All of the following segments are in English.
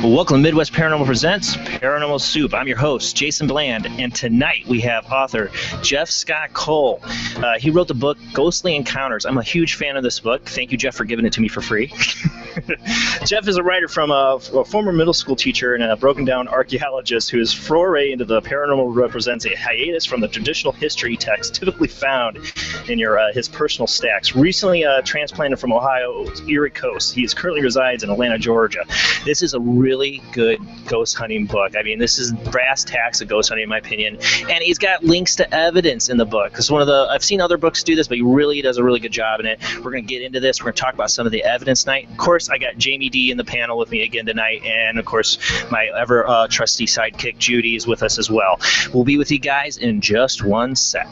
Welcome to Midwest Paranormal Presents Paranormal Soup. I'm your host, Jason Bland, and tonight we have author Jeff Scott Cole. He wrote the book Ghostly Encounters. I'm a huge fan of this book. Thank you, Jeff, for giving it to me for free. Jeff is a writer from a former middle school teacher and a broken-down archaeologist whose foray into the paranormal represents a hiatus from the traditional history text typically found in his personal stacks. Recently transplanted from Ohio's Erie Coast, he currently resides in Atlanta, Georgia. This is a really good ghost hunting book. I mean, this is brass tacks of ghost hunting, in my opinion. And he's got links to evidence in the book. Because I've seen other books do this, but he really does a really good job in it. We're going to get into this. We're going to talk about some of the evidence tonight. Of course, I got Jamie D in the panel with me again tonight. And, of course, my ever trusty sidekick, Judy, is with us as well. We'll be with you guys in just one sec.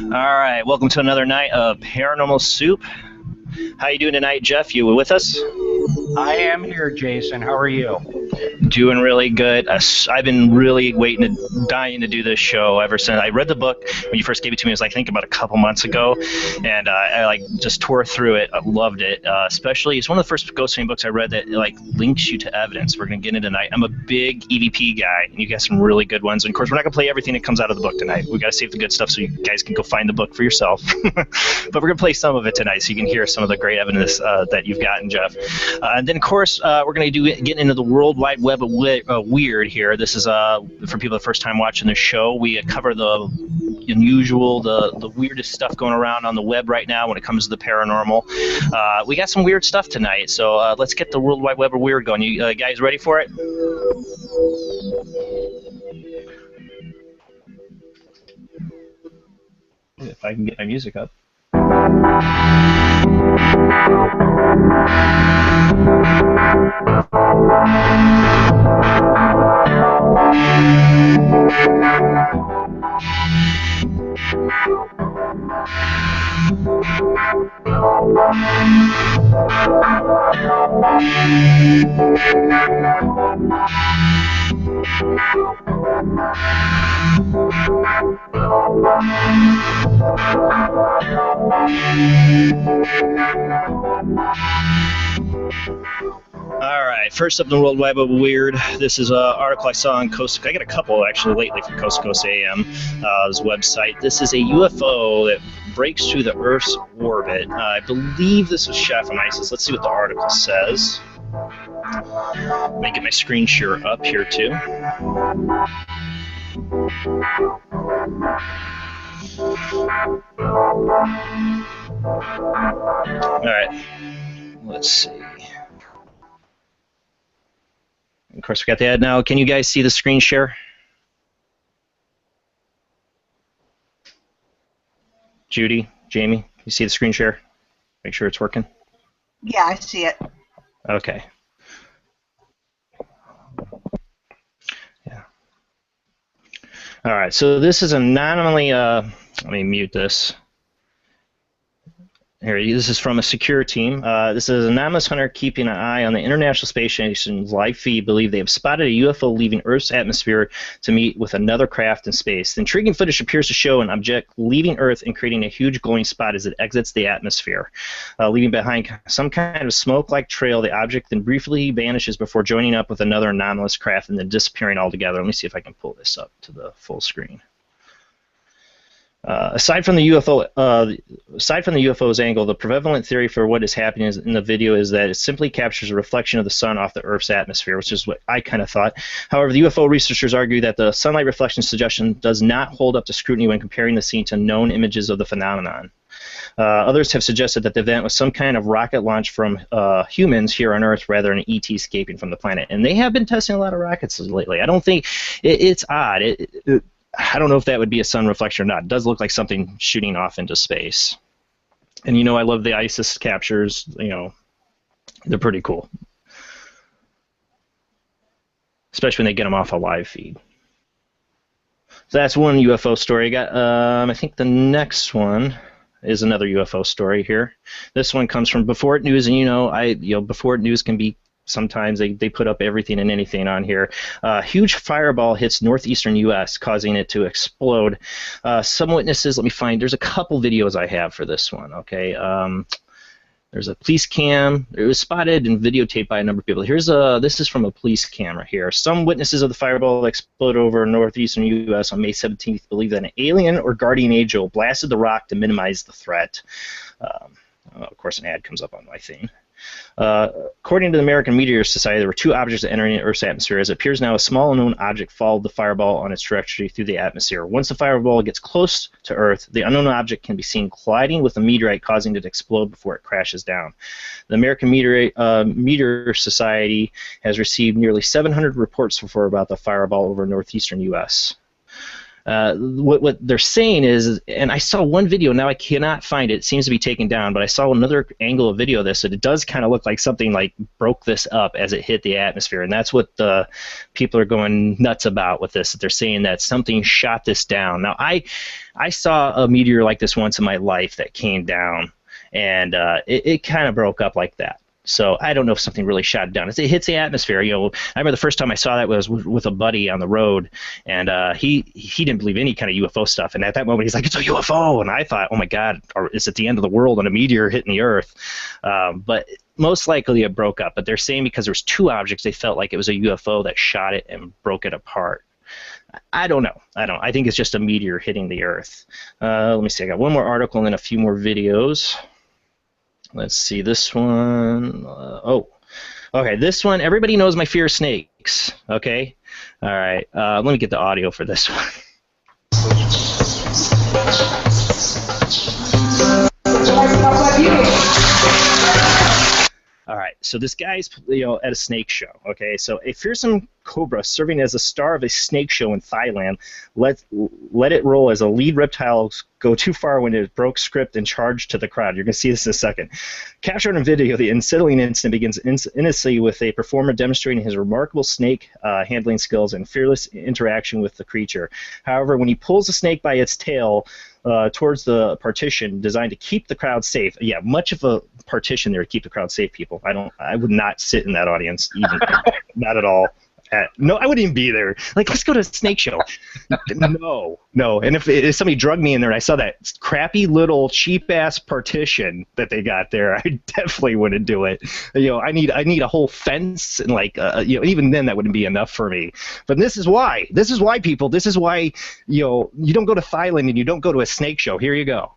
All right, welcome to another night of Paranormal Soup. How you doing tonight, Jeff? You with us? I am here, Jason. How are you? Doing really good. I've been really dying to do this show ever since I read the book. When you first gave it to me, it was I think about a couple months ago, and I just tore through it. I loved it. Especially, it's one of the first ghost hunting books I read that links you to evidence. We're gonna get into tonight. I'm a big EVP guy, and you got some really good ones. And of course, we're not gonna play everything that comes out of the book tonight. We gotta save the good stuff so you guys can go find the book for yourself. But we're gonna play some of it tonight, so you can hear some of the great evidence that you've gotten, Jeff. And then, of course, we're gonna get into the World Wide Web of weird here. This is for people the first time watching the show. We cover the unusual, the weirdest stuff going around on the web right now when it comes to the paranormal. We got some weird stuff tonight, so let's get the World Wide Web of weird going. You guys ready for it? If I can get my music up. All right, first up in the World Wide Web of Weird, this is an article I saw on Coast. I got a couple actually lately from Coast to Coast AM, his website. This is a UFO that breaks through the Earth's orbit. I believe this was shot from ISIS. Let's see what the article says. Let me get my screen share up here too. All right, let's see. Of course, we got the ad now. Can you guys see the screen share? Judy, Jamie, you see the screen share? Make sure it's working. Yeah, I see it. Okay. Yeah. All right, so this is anonymously, let me mute this. Here, this is from a secure team. This is an anonymous hunter keeping an eye on the International Space Station's live feed. Believe they have spotted a UFO leaving Earth's atmosphere to meet with another craft in space. The intriguing footage appears to show an object leaving Earth and creating a huge glowing spot as it exits the atmosphere, leaving behind some kind of smoke-like trail. The object then briefly vanishes before joining up with another anomalous craft and then disappearing altogether. Let me see if I can pull this up to the full screen. Aside from the UFO's angle, the prevalent theory for what is happening in the video is that it simply captures a reflection of the sun off the Earth's atmosphere, which is what I kind of thought. However, the UFO researchers argue that the sunlight reflection suggestion does not hold up to scrutiny when comparing the scene to known images of the phenomenon. Others have suggested that the event was some kind of rocket launch from humans here on Earth rather than ET escaping from the planet. And they have been testing a lot of rockets lately. I don't think it's odd. I don't know if that would be a sun reflection or not. It does look like something shooting off into space. And, you know, I love the ISIS captures. You know, they're pretty cool. especially when they get them off a live feed. So that's one UFO story. I got, I think the next one is another UFO story here. This one comes from Before It News, and Before It News can be, sometimes they put up everything and anything on here. Huge fireball hits northeastern U.S., causing it to explode. Some witnesses, let me find, there's a couple videos I have for this one, okay? There's a police cam. It was spotted and videotaped by a number of people. This is from a police camera here. Some witnesses of the fireball that exploded over northeastern U.S. on May 17th believe that an alien or guardian angel blasted the rock to minimize the threat. Of course, an ad comes up on my thing. According to the American Meteor Society, there were two objects that entered Earth's atmosphere. As it appears now, a small unknown object followed the fireball on its trajectory through the atmosphere. Once the fireball gets close to Earth, the unknown object can be seen colliding with a meteorite, causing it to explode before it crashes down. The American Meteor Society has received nearly 700 reports so far about the fireball over northeastern U.S. What they're saying is, and I saw one video, now I cannot find it, it seems to be taken down, but I saw another angle of video of this, and it does kind of look like something like broke this up as it hit the atmosphere, and that's what the people are going nuts about with this. They're saying that something shot this down. Now, I saw a meteor like this once in my life that came down, and it kind of broke up like that. So I don't know if something really shot it down. It hits the atmosphere. I remember the first time I saw that was with a buddy on the road, and he didn't believe any kind of UFO stuff. And at that moment, he's like, "It's a UFO," and I thought, "Oh my God, is it the end of the world and a meteor hitting the Earth?" But most likely it broke up. But they're saying because there was two objects, they felt like it was a UFO that shot it and broke it apart. I don't know. I think it's just a meteor hitting the Earth. Let me see. I got one more article and then a few more videos. Let's see this one. Okay, this one. Everybody knows my fear of snakes. Okay, all right. Let me get the audio for this one. All right, so this guy's at a snake show. Okay, so a fearsome cobra serving as a star of a snake show in Thailand let it roll as a lead reptile go too far when it broke script and charged to the crowd. You're going to see this in a second. Captured on video, the unsettling incident begins innocently with a performer demonstrating his remarkable snake handling skills and fearless interaction with the creature. However, when he pulls the snake by its tail towards the partition designed to keep the crowd safe, yeah, much of a partition there to keep the crowd safe, people. I would not sit in that audience, even not at all. No, I wouldn't even be there. Like, let's go to a snake show. No. And if somebody drugged me in there and I saw that crappy little cheap-ass partition that they got there, I definitely wouldn't do it. I need a whole fence, and even then that wouldn't be enough for me. But this is why, people. This is why, you don't go to Thailand and you don't go to a snake show. Here you go.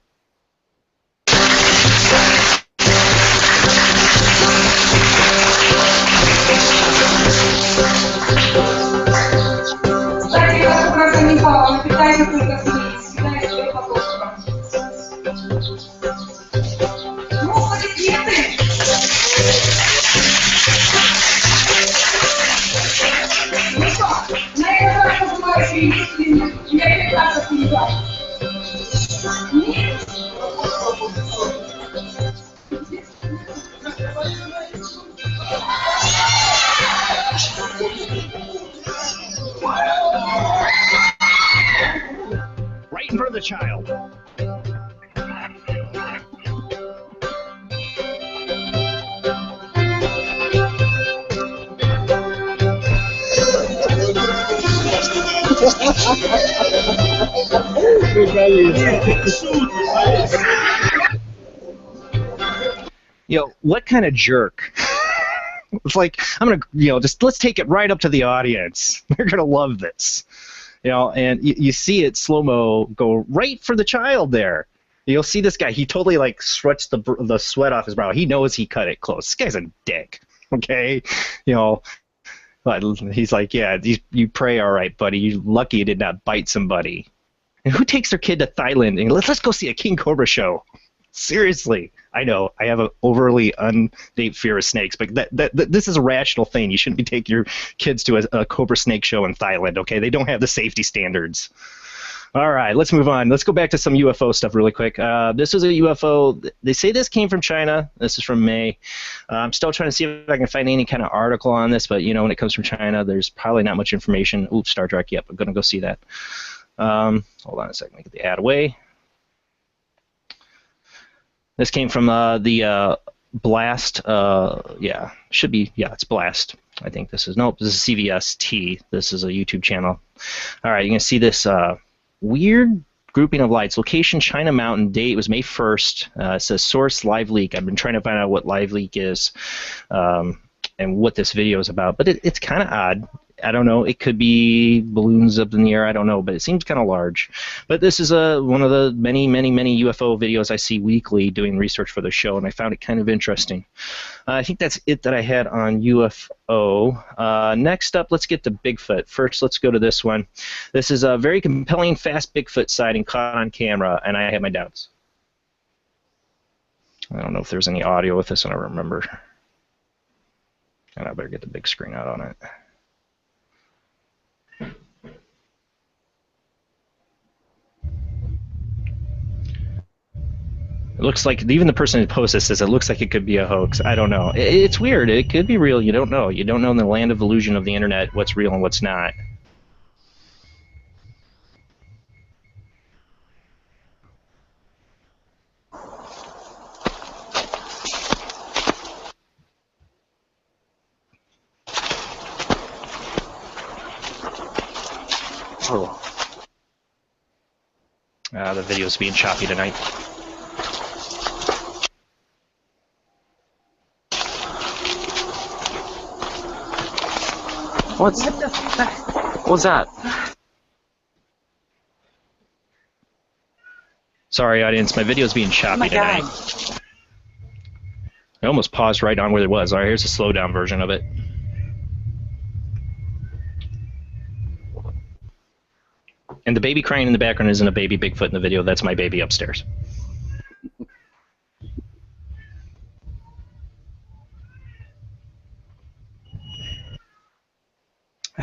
Right in front of the child. What kind of jerk? It's like, I'm gonna, just let's take it right up to the audience. They're gonna love this, And you see it slow-mo go right for the child there. You'll see this guy. He totally sweats the sweat off his brow. He knows he cut it close. This guy's a dick. Okay, But he's like, yeah, you pray all right, buddy. You're lucky you did not bite somebody. And who takes their kid to Thailand and let's go see a king cobra show? Seriously. I know I have an overly undeep fear of snakes, but this is a rational thing. You shouldn't be taking your kids to a cobra snake show in Thailand, okay? They don't have the safety standards. All right, let's move on. Let's go back to some UFO stuff really quick. This is a UFO. They say this came from China. This is from May. I'm still trying to see if I can find any kind of article on this, but, when it comes from China, there's probably not much information. Oops, Star Trek. Yep, I'm going to go see that. Hold on a second. Let me get the ad away. This came from the Blast. It's Blast. I think this is. Nope, this is CVST. This is a YouTube channel. All right, you can see this weird grouping of lights. Location, China Mountain. Date was May 1st. It says source, live leak. I've been trying to find out what live leak is and what this video is about. But it's kind of odd. I don't know. It could be balloons up in the air. I don't know. But it seems kind of large. But this is one of the many, many, many UFO videos I see weekly doing research for the show. And I found it kind of interesting. I think that's it that I had on UFO. Next up, let's get to Bigfoot. First, let's go to this one. This is a very compelling, fast Bigfoot sighting caught on camera. And I have my doubts. I don't know if there's any audio with this one. I remember. And I better get the big screen out on it. It looks like, even the person who posted this says it looks like it could be a hoax. I don't know. It's weird. It could be real. You don't know. You don't know in the land of illusion of the internet what's real and what's not. Oh. The video's being choppy tonight. What the fuck? What's that? Sorry, audience. My video's being choppy tonight. God. I almost paused right on where it was. All right, here's a slowdown version of it. And the baby crying in the background isn't a baby Bigfoot in the video. That's my baby upstairs.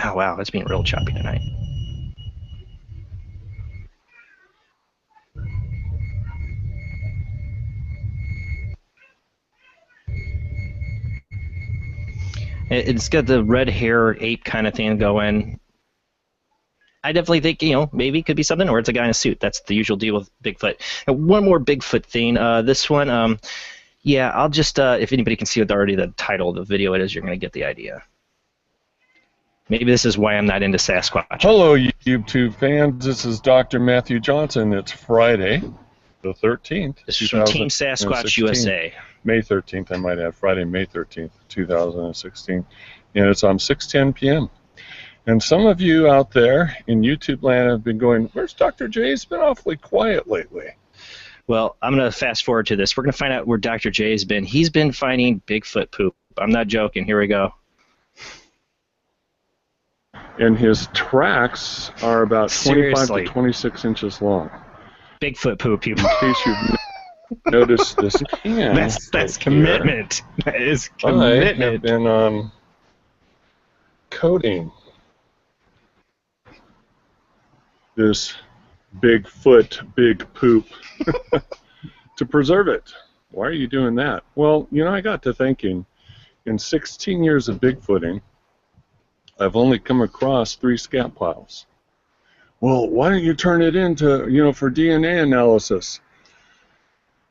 Oh, wow, it's being real choppy tonight. It's got the red hair ape kind of thing going. I definitely think, maybe it could be something, or it's a guy in a suit. That's the usual deal with Bigfoot. And one more Bigfoot thing. This one, yeah, I'll just, if anybody can see already the title of the video it is, you're going to get the idea. Maybe this is why I'm not into Sasquatch. Hello, YouTube fans. This is Dr. Matthew Johnson. It's Friday, the 13th. This is from Team Sasquatch USA. May 13th, I might add. Friday, May 13th, 2016. And it's on 6:10 p.m. And some of you out there in YouTube land have been going, where's Dr. J? He's been awfully quiet lately. Well, I'm going to fast forward to this. We're going to find out where Dr. J has been. He's been finding Bigfoot poop. I'm not joking. Here we go. And his tracks are about 25 to 26 inches long. Bigfoot poop, people. In case you've noticed this can. That's commitment. That is commitment. I have been coating this Bigfoot, big poop to preserve it. Why are you doing that? Well, I got to thinking, in 16 years of Bigfooting, I've only come across 3 scat piles. Well, why don't you turn it into, for DNA analysis?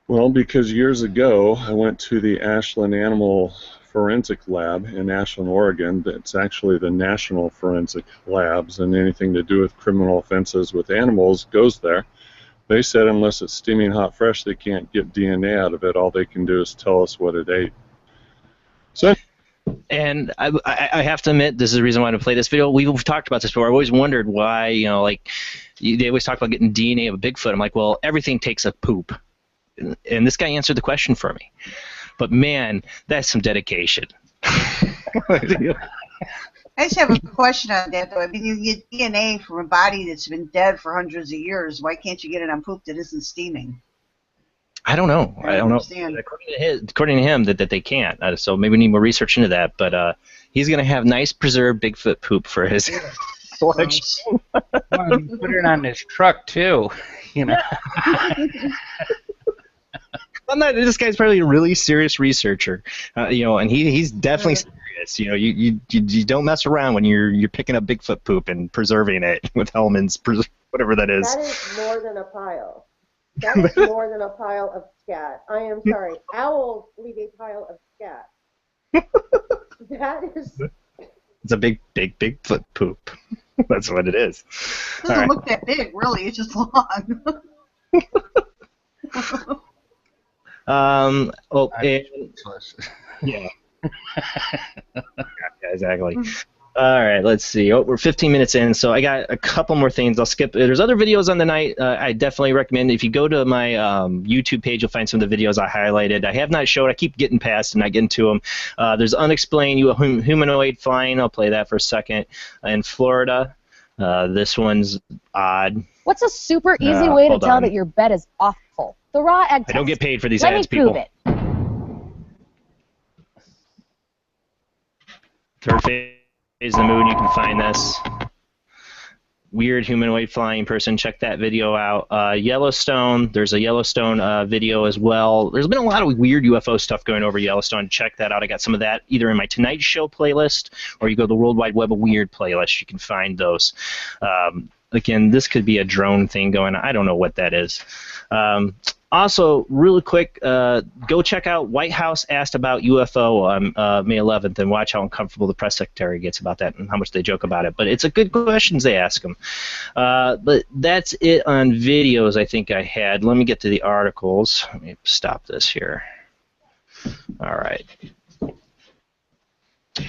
Well, because years ago, I went to the Ashland Animal Forensic Lab in Ashland, Oregon. That's actually the National Forensic Labs, and anything to do with criminal offenses with animals goes there. They said unless it's steaming hot fresh, they can't get DNA out of it. All they can do is tell us what it ate. So. And I have to admit, this is the reason why I play this video. We've talked about this before. I've always wondered why, they always talk about getting DNA of a Bigfoot. I'm like, well, everything takes a poop. And this guy answered the question for me. But, man, that's some dedication. I just have a question on that, though. I mean, you get DNA from a body that's been dead for hundreds of years. Why can't you get it on poop that isn't steaming? I don't know. I don't know. According to him, that they can't. So maybe we need more research into that. But he's going to have nice preserved Bigfoot poop for his selection. Well, you put it on his truck too, you know. I'm not. This guy's probably a really serious researcher, and he's definitely serious. You don't mess around when you're picking up Bigfoot poop and preserving it with Hellman's, whatever that is. That is more than a pile. That is more than a pile of scat. I am sorry. Owls leave a pile of scat. That is. It's a big Bigfoot poop. That's what it is. It doesn't look that big, really. It's just long. Yeah. Yeah, exactly. All right, let's see. We're 15 minutes in, so I got a couple more things. I'll skip. There's other videos on the night. I definitely recommend. If you go to my YouTube page, you'll find some of the videos I highlighted. I have not showed. I keep getting past and not getting to them. There's Unexplained Humanoid Flying. I'll play that for a second. In Florida, this one's odd. What's a super easy way to tell that your bed is awful? The raw egg test. I don't get paid for these Let ads, me prove people. it. Third phase of the moon, you can find this. Weird humanoid flying person. Check that video out. Yellowstone, there's a Yellowstone video as well. There's been a lot of weird UFO stuff going over Yellowstone. Check that out. I got some of that either in my Tonight Show playlist or you go to the World Wide Web of Weird playlist. You can find those. Again, this could be a drone thing going on. I don't know what that is. Also, really quick, go check out White House Asked About UFO on May 11th and watch how uncomfortable the press secretary gets about that and how much they joke about it. But it's a good questions they ask them. But that's it on videos I think I had. Let me get to the articles. Let me stop this here. All right.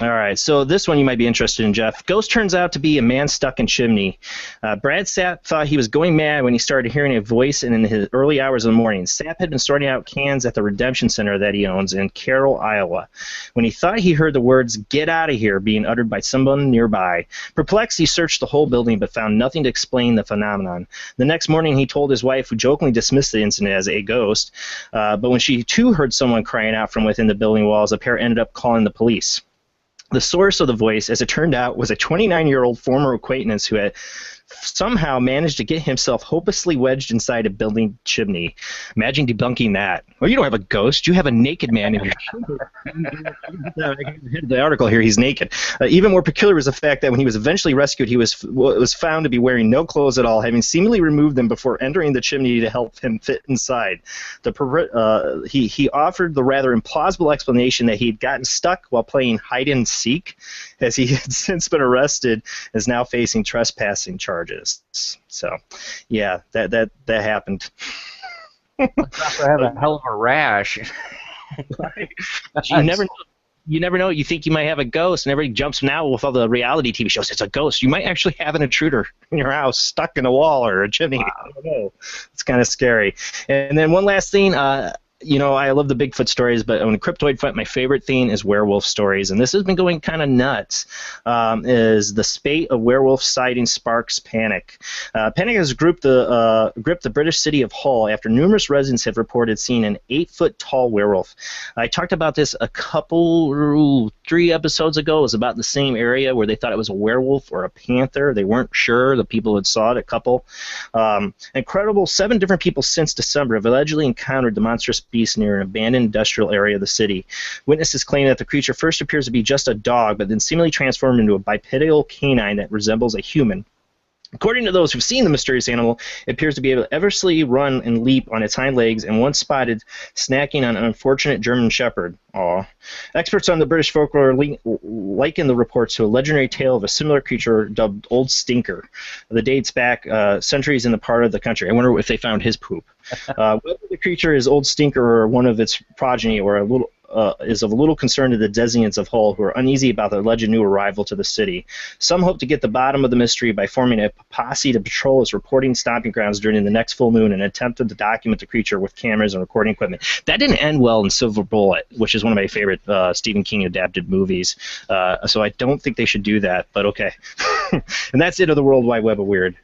All right, so this one you might be interested in, Jeff. Ghost turns out to be a man stuck in chimney. Brad Sapp thought he was going mad when he started hearing a voice in his early hours of the morning. Sapp had been sorting out cans at the Redemption Center that he owns in Carroll, Iowa, when he thought he heard the words, "Get out of here," being uttered by someone nearby. Perplexed, he searched the whole building but found nothing to explain the phenomenon. The next morning, he told his wife, who jokingly dismissed the incident as a ghost, but when she too heard someone crying out from within the building walls, the pair ended up calling the police. The source of the voice, as it turned out, was a 29-year-old former acquaintance who had somehow managed to get himself hopelessly wedged inside a building chimney. Imagine debunking that. Well, you don't have a ghost. You have a naked man in your chimney. The article here, he's naked. Even more peculiar was the fact that when he was eventually rescued, he was found to be wearing no clothes at all, having seemingly removed them before entering the chimney to help him fit inside. He offered the rather implausible explanation that he'd gotten stuck while playing hide and seek, as he had since been arrested and is now facing trespassing charges. So, yeah, that happened. Must also have a hell of a rash. You never know. You think you might have a ghost, and everybody jumps now with all the reality TV shows. It's a ghost. You might actually have an intruder in your house, stuck in a wall or a chimney. Wow. I don't know. It's kind of scary. And then one last thing. I love the Bigfoot stories, but on the cryptoid front, my favorite thing is werewolf stories, and this has been going kind of nuts. Is the spate of werewolf sightings sparks panic? Panic has gripped the British city of Hull after numerous residents have reported seeing an 8-foot-tall werewolf. I talked about this a couple, 3 episodes ago. It was about the same area where they thought it was a werewolf or a panther. They weren't sure. The people had saw it, a couple. Incredible, 7 different people since December have allegedly encountered the monstrous beast near an abandoned industrial area of the city. Witnesses claim that the creature first appears to be just a dog, but then seemingly transformed into a bipedal canine that resembles a human. According to those who've seen the mysterious animal, it appears to be able to effortlessly run and leap on its hind legs, and once spotted snacking on an unfortunate German shepherd. Aww. Experts on the British folklore liken the reports to a legendary tale of a similar creature dubbed Old Stinker that dates back centuries in the part of the country. I wonder if they found his poop. Whether the creature is Old Stinker or one of its progeny or is of little concern to the Desians of Hull, who are uneasy about the alleged new arrival to the city. Some hope to get the bottom of the mystery by forming a posse to patrol its reporting stomping grounds during the next full moon and attempted to document the creature with cameras and recording equipment. That didn't end well in Silver Bullet, which is one of my favorite Stephen King adapted movies. So I don't think they should do that, but okay. And that's it of the World Wide Web of Weird.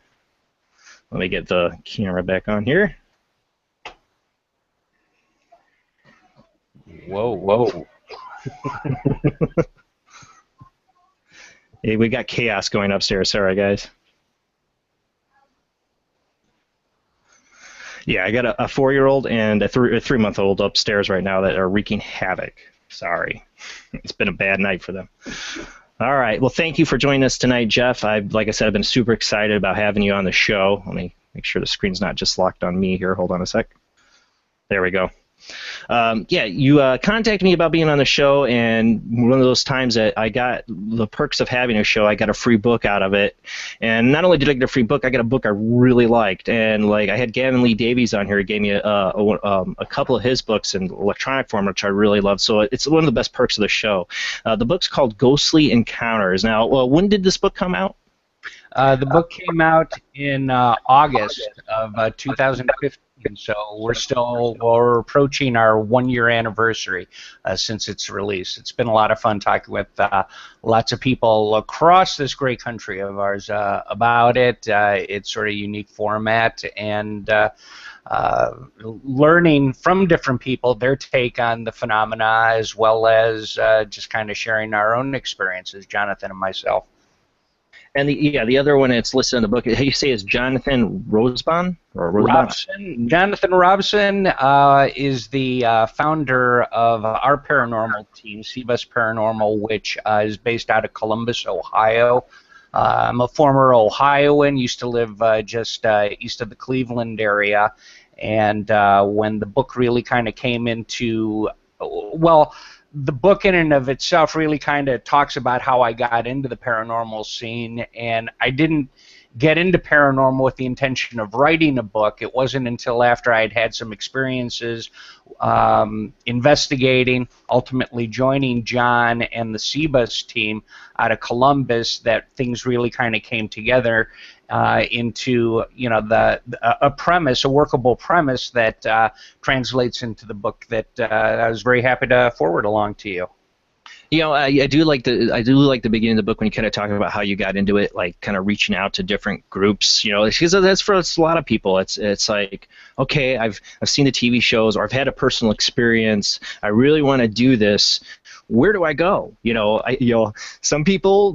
Let me get the camera back on here. Whoa. Hey, we got chaos going upstairs. Sorry, guys. Yeah, I got a 4-year-old and a 3-month-old upstairs right now that are wreaking havoc. Sorry. It's been a bad night for them. All right. Well, thank you for joining us tonight, Jeff. Like I said, I've been super excited about having you on the show. Let me make sure the screen's not just locked on me here. Hold on a sec. There we go. Yeah, you contacted me about being on the show, and one of those times that I got the perks of having a show, I got a free book out of it. And not only did I get a free book, I got a book I really liked. And like I had Gavin Lee Davies on here. He gave me a couple of his books in electronic form, which I really loved. So it's one of the best perks of the show. The book's called Ghostly Encounters. Now, when did this book come out? The book came out in August of 2015. So we're approaching our 1-year anniversary since its release. It's been a lot of fun talking with lots of people across this great country of ours about it. It's sort of a unique format, and learning from different people their take on the phenomena, as well as just kind of sharing our own experiences, Jonathan and myself. And the other one that's listed in the book, how you say is Jonathan Robson? Robson. Jonathan Robson is the founder of our paranormal team, CBUS Paranormal, which is based out of Columbus, Ohio. I'm a former Ohioan, used to live just east of the Cleveland area, and when the book really kind of came into, well, the book in and of itself really kind of talks about how I got into the paranormal scene, and I didn't get into paranormal with the intention of writing a book. It wasn't until after I'd had some experiences investigating, ultimately joining John and the CBUS team out of Columbus, that things really kind of came together into, you know, a premise, a workable premise that translates into the book that I was very happy to forward along to you. You know, I do like the beginning of the book when you kind of talk about how you got into it, like kind of reaching out to different groups. You know, because that's for a lot of people. It's like, okay, I've seen the TV shows, or I've had a personal experience. I really want to do this. Where do I go? You know, some people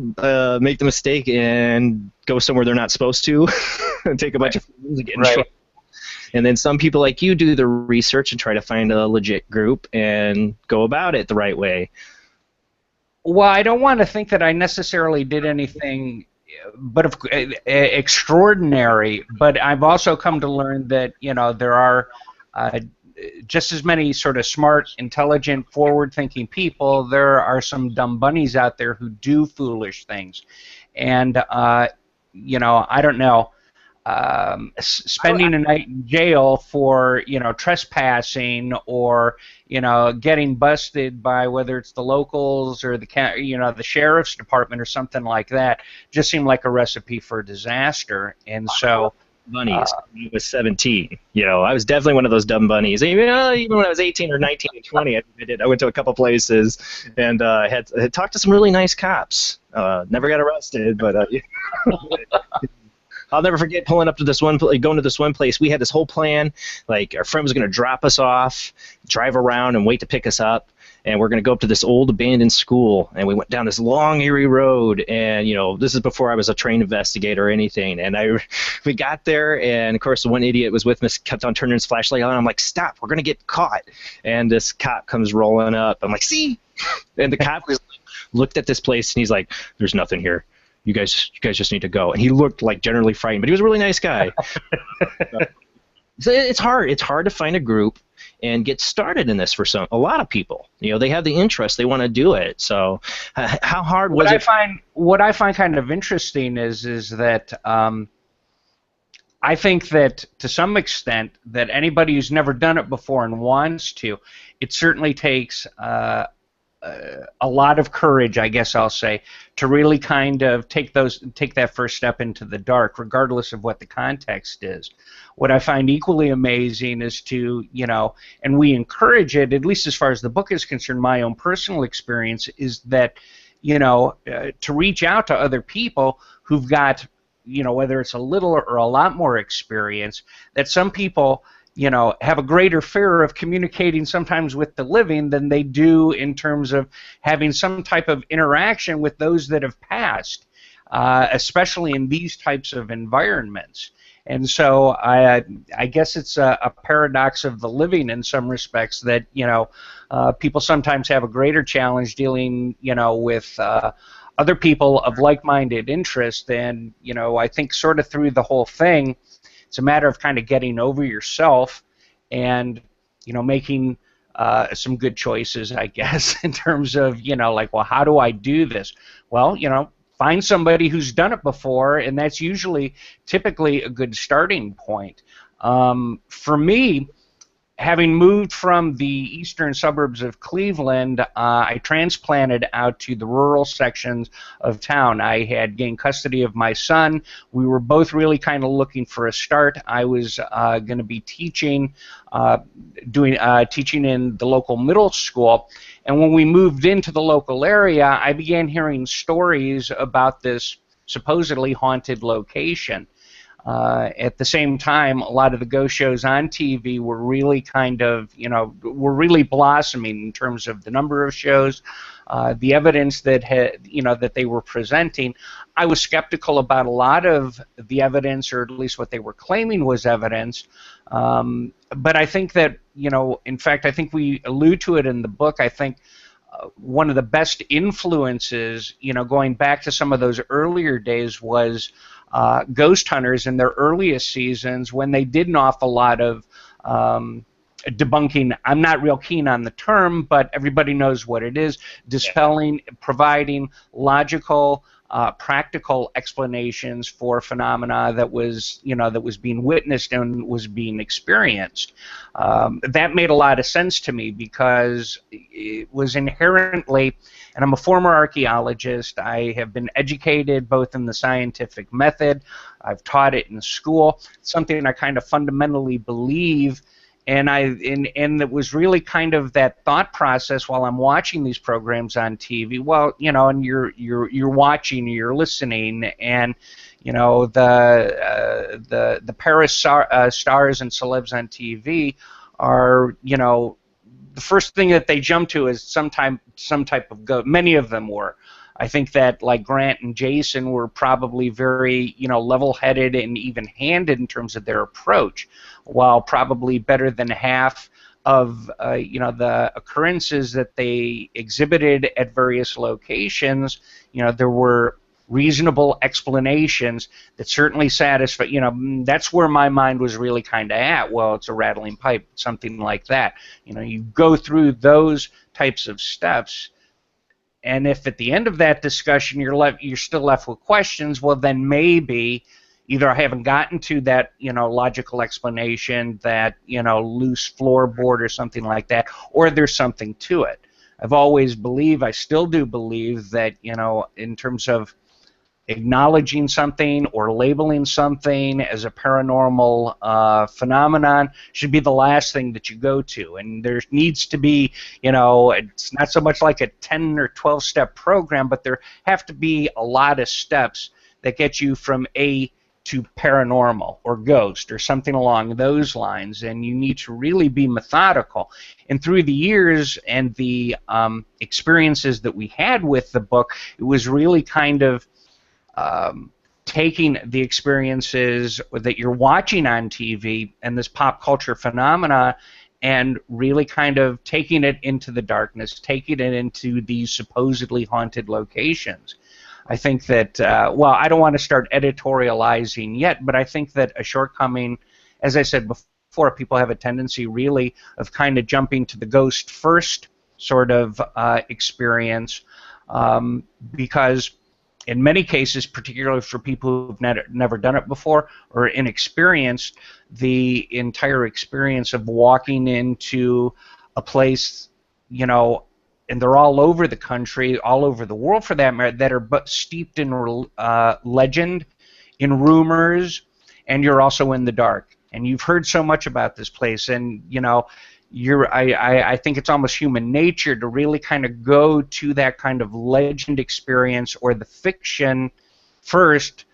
make the mistake and go somewhere they're not supposed to, and take a bunch of things and get in trouble. And then some people like you do the research and try to find a legit group and go about it the right way. Well, I don't want to think that I necessarily did anything but extraordinary, but I've also come to learn that, you know, there are just as many sort of smart, intelligent, forward-thinking people. There are some dumb bunnies out there who do foolish things. And, you know, I don't know, spending a night in jail for, you know, trespassing, or, you know, getting busted by whether it's the locals or the, you know, the sheriff's department or something like that, just seemed like a recipe for disaster. And so bunnies. I was 17. You know, I was definitely one of those dumb bunnies. Even when I was 18 or 19 and 20, I went to a couple places and had talked to some really nice cops. Never got arrested, but I'll never forget pulling up to this one, going to this one place. We had this whole plan. Like, our friend was going to drop us off, drive around, and wait to pick us up. And we're going to go up to this old abandoned school. And we went down this long, eerie road. And, you know, this is before I was a trained investigator or anything. And we got there, and, of course, the one idiot was with me, kept on turning his flashlight on. I'm like, stop, we're going to get caught. And this cop comes rolling up. I'm like, see? And the cop looked at this place, and he's like, there's nothing here. You guys just need to go. And he looked like generally frightened, but he was a really nice guy. So it's hard. It's hard to find a group and get started in this for a lot of people. You know, they have the interest, they want to do it. So, how hard was it? What I find kind of interesting is that I think that to some extent that anybody who's never done it before and wants to, it certainly takes a lot of courage, I guess I'll say, to really kind of take that first step into the dark, regardless of what the context is. What I find equally amazing is to, you know, and we encourage it, at least as far as the book is concerned, my own personal experience is that, you know, to reach out to other people who've got, you know, whether it's a little or a lot more experience, that some people, have a greater fear of communicating sometimes with the living than they do in terms of having some type of interaction with those that have passed, especially in these types of environments. And so I guess it's a paradox of the living in some respects that, people sometimes have a greater challenge dealing, with other people of like-minded interest. And, I think sort of through the whole thing, it's a matter of kind of getting over yourself and, making some good choices, I guess, in terms of, like, well, how do I do this? Well, find somebody who's done it before, and that's usually typically a good starting point. For me, having moved from the eastern suburbs of Cleveland, I transplanted out to the rural sections of town. I had gained custody of my son. We were both really kind of looking for a start. I was going to be teaching, teaching in the local middle school. And when we moved into the local area, I began hearing stories about this supposedly haunted location. At the same time, a lot of the ghost shows on TV were really kind of, were really blossoming in terms of the number of shows, the evidence that that they were presenting. I was skeptical about a lot of the evidence, or at least what they were claiming was evidence. But I think that, in fact, I think we allude to it in the book. I think one of the best influences, going back to some of those earlier days, was ghost hunters in their earliest seasons, when they did an awful lot of debunking. I'm not real keen on the term, but everybody knows what it is. Dispelling, providing logical, practical explanations for phenomena that was, that was being witnessed and was being experienced. That made a lot of sense to me, because it was inherently, and I'm a former archaeologist. I have been educated both in the scientific method. I've taught it in school. It's something I kind of fundamentally believe. And it was really kind of that thought process while I'm watching these programs on TV. Well, and you're watching, you're listening, and the Paris stars and celebs on TV are, the first thing that they jump to is some type of ghost. Many of them were. I think that, like, Grant and Jason were probably very, level-headed and even-handed in terms of their approach, while probably better than half of, the occurrences that they exhibited at various locations, there were reasonable explanations that certainly satisfy, that's where my mind was really kind of at. Well, it's a rattling pipe, something like that. You go through those types of steps, and if at the end of that discussion you're still left with questions, well, then maybe either I haven't gotten to that, logical explanation, that, loose floorboard or something like that, or there's something to it. I've always believed, I still do believe, that, in terms of acknowledging something or labeling something as a paranormal phenomenon should be the last thing that you go to. And there needs to be, it's not so much like a 10 or 12-step program, but there have to be a lot of steps that get you from A to paranormal or ghost or something along those lines, and you need to really be methodical. And through the years and the experiences that we had with the book, it was really kind of taking the experiences that you're watching on TV and this pop culture phenomena and really kind of taking it into the darkness, taking it into these supposedly haunted locations. I think that, well, I don't want to start editorializing yet, but I think that a shortcoming, as I said before, people have a tendency really of kind of jumping to the ghost first sort of experience, because in many cases, particularly for people who've never done it before or inexperienced, the entire experience of walking into a place, and they're all over the country, all over the world for that matter, that are steeped in legend, in rumors, and you're also in the dark. And you've heard so much about this place, and I think it's almost human nature to really kind of go to that kind of legend experience or the fiction first,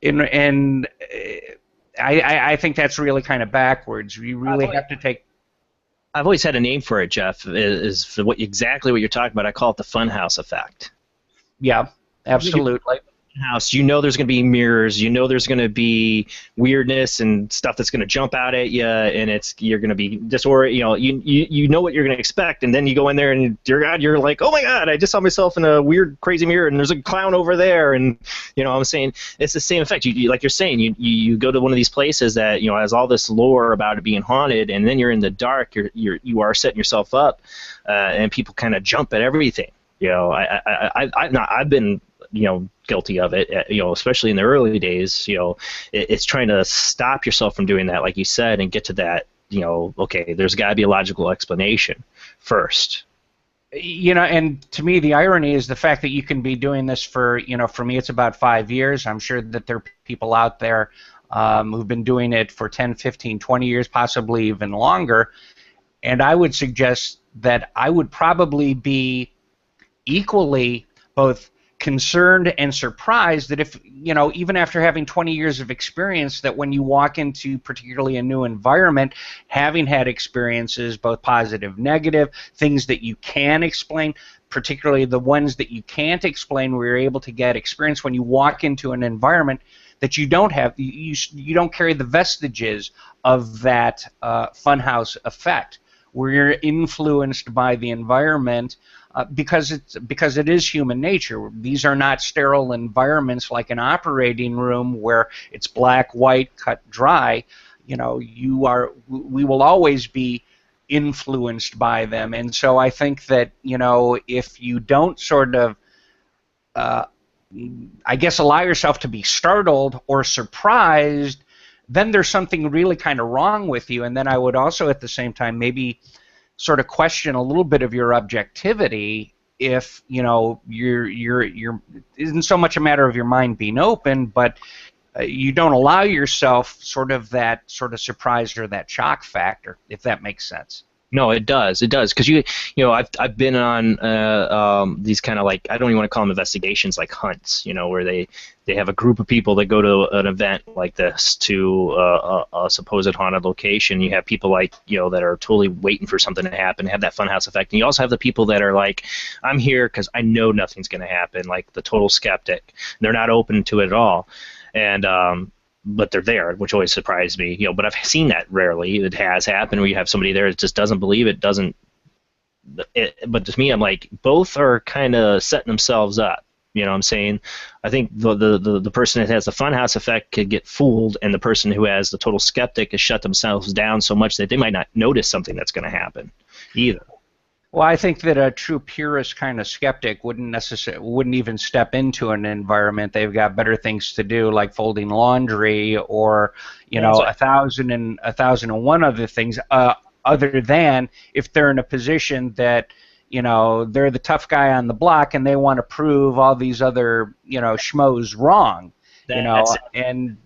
and I think that's really kind of backwards. You really have to take. I've always had a name for it, Jeff. Is for exactly what you're talking about. I call it the funhouse effect. Yeah, absolutely. House, you know there's going to be mirrors, you know there's going to be weirdness and stuff that's going to jump out at you, and you're going to be disoriented. You know what you're going to expect, and then you go in there and dear God, you're like, oh my God, I just saw myself in a weird, crazy mirror, and there's a clown over there, and I'm saying it's the same effect. Like you're saying, you go to one of these places that has all this lore about it being haunted, and then you're in the dark. You are setting yourself up, and people kind of jump at everything. I've been guilty of it, especially in the early days. It's trying to stop yourself from doing that, like you said, and get to that, okay, there's got to be a logical explanation first. And to me, the irony is the fact that you can be doing this for me, it's about 5 years. I'm sure that there are people out there who've been doing it for 10, 15, 20 years, possibly even longer. And I would suggest that I would probably be equally both concerned and surprised that if, even after having 20 years of experience, that when you walk into particularly a new environment, having had experiences, both positive, negative, things that you can explain, particularly the ones that you can't explain, where you're able to get experience when you walk into an environment that you don't have, you don't carry the vestiges of that funhouse effect, where you're influenced by the environment. Because it is human nature. These are not sterile environments like an operating room where it's black, white, cut, dry. We will always be influenced by them, and so I think that if you don't sort of, I guess, allow yourself to be startled or surprised, then there's something really kind of wrong with you. And then I would also at the same time maybe sort of question a little bit of your objectivity if you're isn't so much a matter of your mind being open, but you don't allow yourself sort of that sort of surprise or that shock factor, if that makes sense. No, it does, because I've been on these kind of, like, I don't even want to call them investigations, like hunts, where they have a group of people that go to an event like this to a supposed haunted location. You have people like that are totally waiting for something to happen, have that funhouse effect, and you also have the people that are like, I'm here because I know nothing's going to happen, like the total skeptic. They're not open to it at all, and but they're there, which always surprised me. But I've seen that rarely. It has happened where you have somebody there that just doesn't believe it, but to me, I'm like, both are kind of setting themselves up. You know what I'm saying? I think the person that has the funhouse effect could get fooled, and the person who has the total skeptic has shut themselves down so much that they might not notice something that's going to happen either. Well, I think that a true purist kind of skeptic wouldn't even step into an environment. They've got better things to do, like folding laundry, or 1,001 other things, other than if they're in a position that they're the tough guy on the block and they want to prove all these other schmoes wrong. And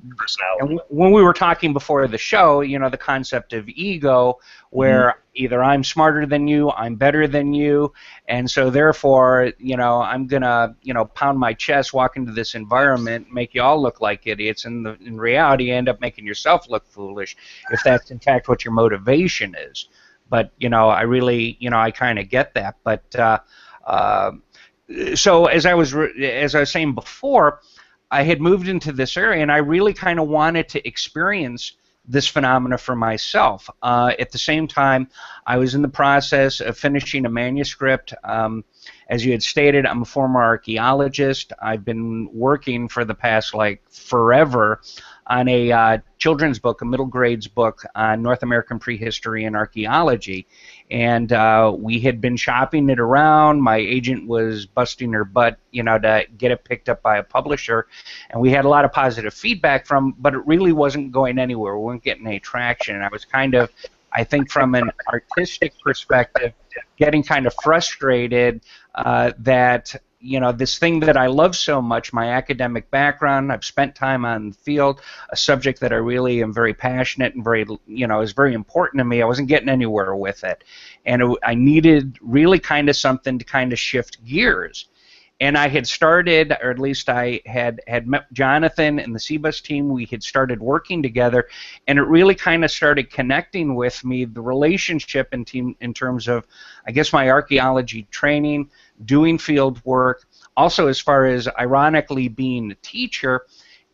when we were talking before the show, the concept of ego, where either I'm smarter than you, I'm better than you, and so therefore, I'm gonna, pound my chest, walk into this environment, make you all look like idiots, and in reality, you end up making yourself look foolish, if that's in fact what your motivation is. But I really, I kind of get that. But so as I was saying before, I had moved into this area, and I really kind of wanted to experience this phenomena for myself. At the same time, I was in the process of finishing a manuscript. As you had stated, I'm a former archaeologist. I've been working for the past, forever on a children's book, a middle grades book on North American prehistory and archaeology. And we had been shopping it around. My agent was busting her butt, to get it picked up by a publisher. And we had a lot of positive feedback but it really wasn't going anywhere. We weren't getting any traction. And I was kind of, I think from an artistic perspective, getting kind of frustrated that this thing that I love so much, my academic background, I've spent time on the field, a subject that I really am very passionate and very, is very important to me. I wasn't getting anywhere with it. And I needed really kind of something to kind of shift gears. And I had started, or at least I had met Jonathan and the CBUS team. We had started working together, and it really kind of started connecting with me, the relationship in terms of, I guess, my archaeology training, doing field work, also as far as, ironically, being a teacher,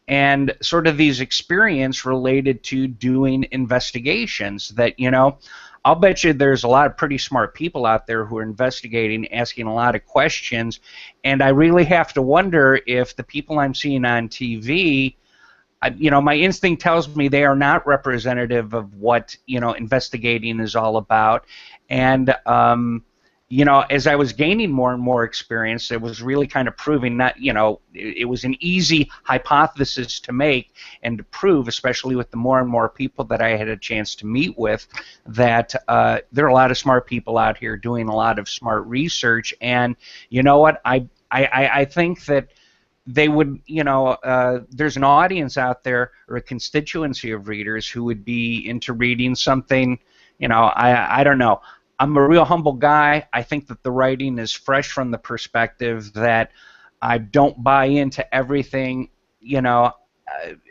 and sort of these experience related to doing investigations that, I'll bet you there's a lot of pretty smart people out there who are investigating, asking a lot of questions, and I really have to wonder if the people I'm seeing on TV, my instinct tells me they are not representative of what, investigating is all about, and as I was gaining more and more experience, it was really kind of proving that, it was an easy hypothesis to make and to prove, especially with the more and more people that I had a chance to meet with, that there are a lot of smart people out here doing a lot of smart research. And you know what? I think that they would, there's an audience out there, or a constituency of readers who would be into reading something, I don't know. I'm a real humble guy. I think that the writing is fresh from the perspective that I don't buy into everything, or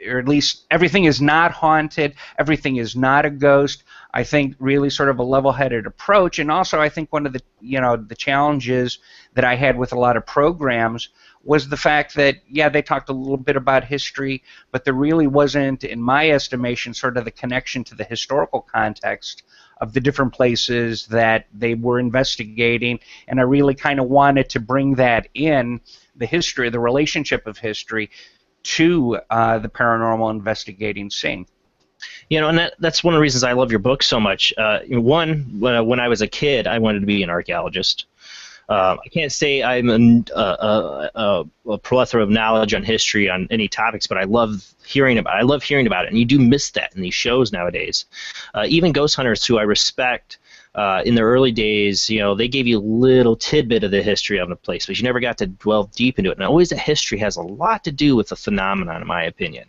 at least everything is not haunted, everything is not a ghost. I think really sort of a level-headed approach, and also I think one of the, the challenges that I had with a lot of programs was the fact that, yeah, they talked a little bit about history, but there really wasn't, in my estimation, sort of the connection to the historical context of the different places that they were investigating, and I really kind of wanted to bring that in, the history, the relationship of history, to the paranormal investigating scene. And that's one of the reasons I love your book so much. One, when I was a kid, I wanted to be an archaeologist. I can't say I'm a plethora of knowledge on history on any topics, but I love hearing about it. I love hearing about it, and you do miss that in these shows nowadays. Even ghost hunters, who I respect, in their early days, they gave you a little tidbit of the history of the place, but you never got to delve deep into it. And always the history has a lot to do with the phenomenon, in my opinion.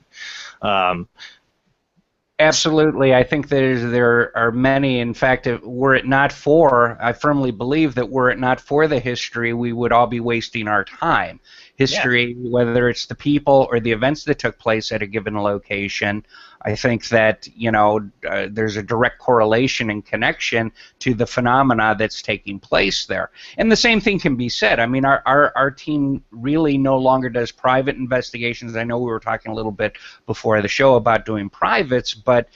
Absolutely. I think there are many. In fact, were it not for, I firmly believe that were it not for the history, we would all be wasting our time. History, yeah. Whether it's the people or the events that took place at a given location, I think that, there's a direct correlation and connection to the phenomena that's taking place there. And the same thing can be said. I mean, our team really no longer does private investigations. I know we were talking a little bit before the show about doing privates, but,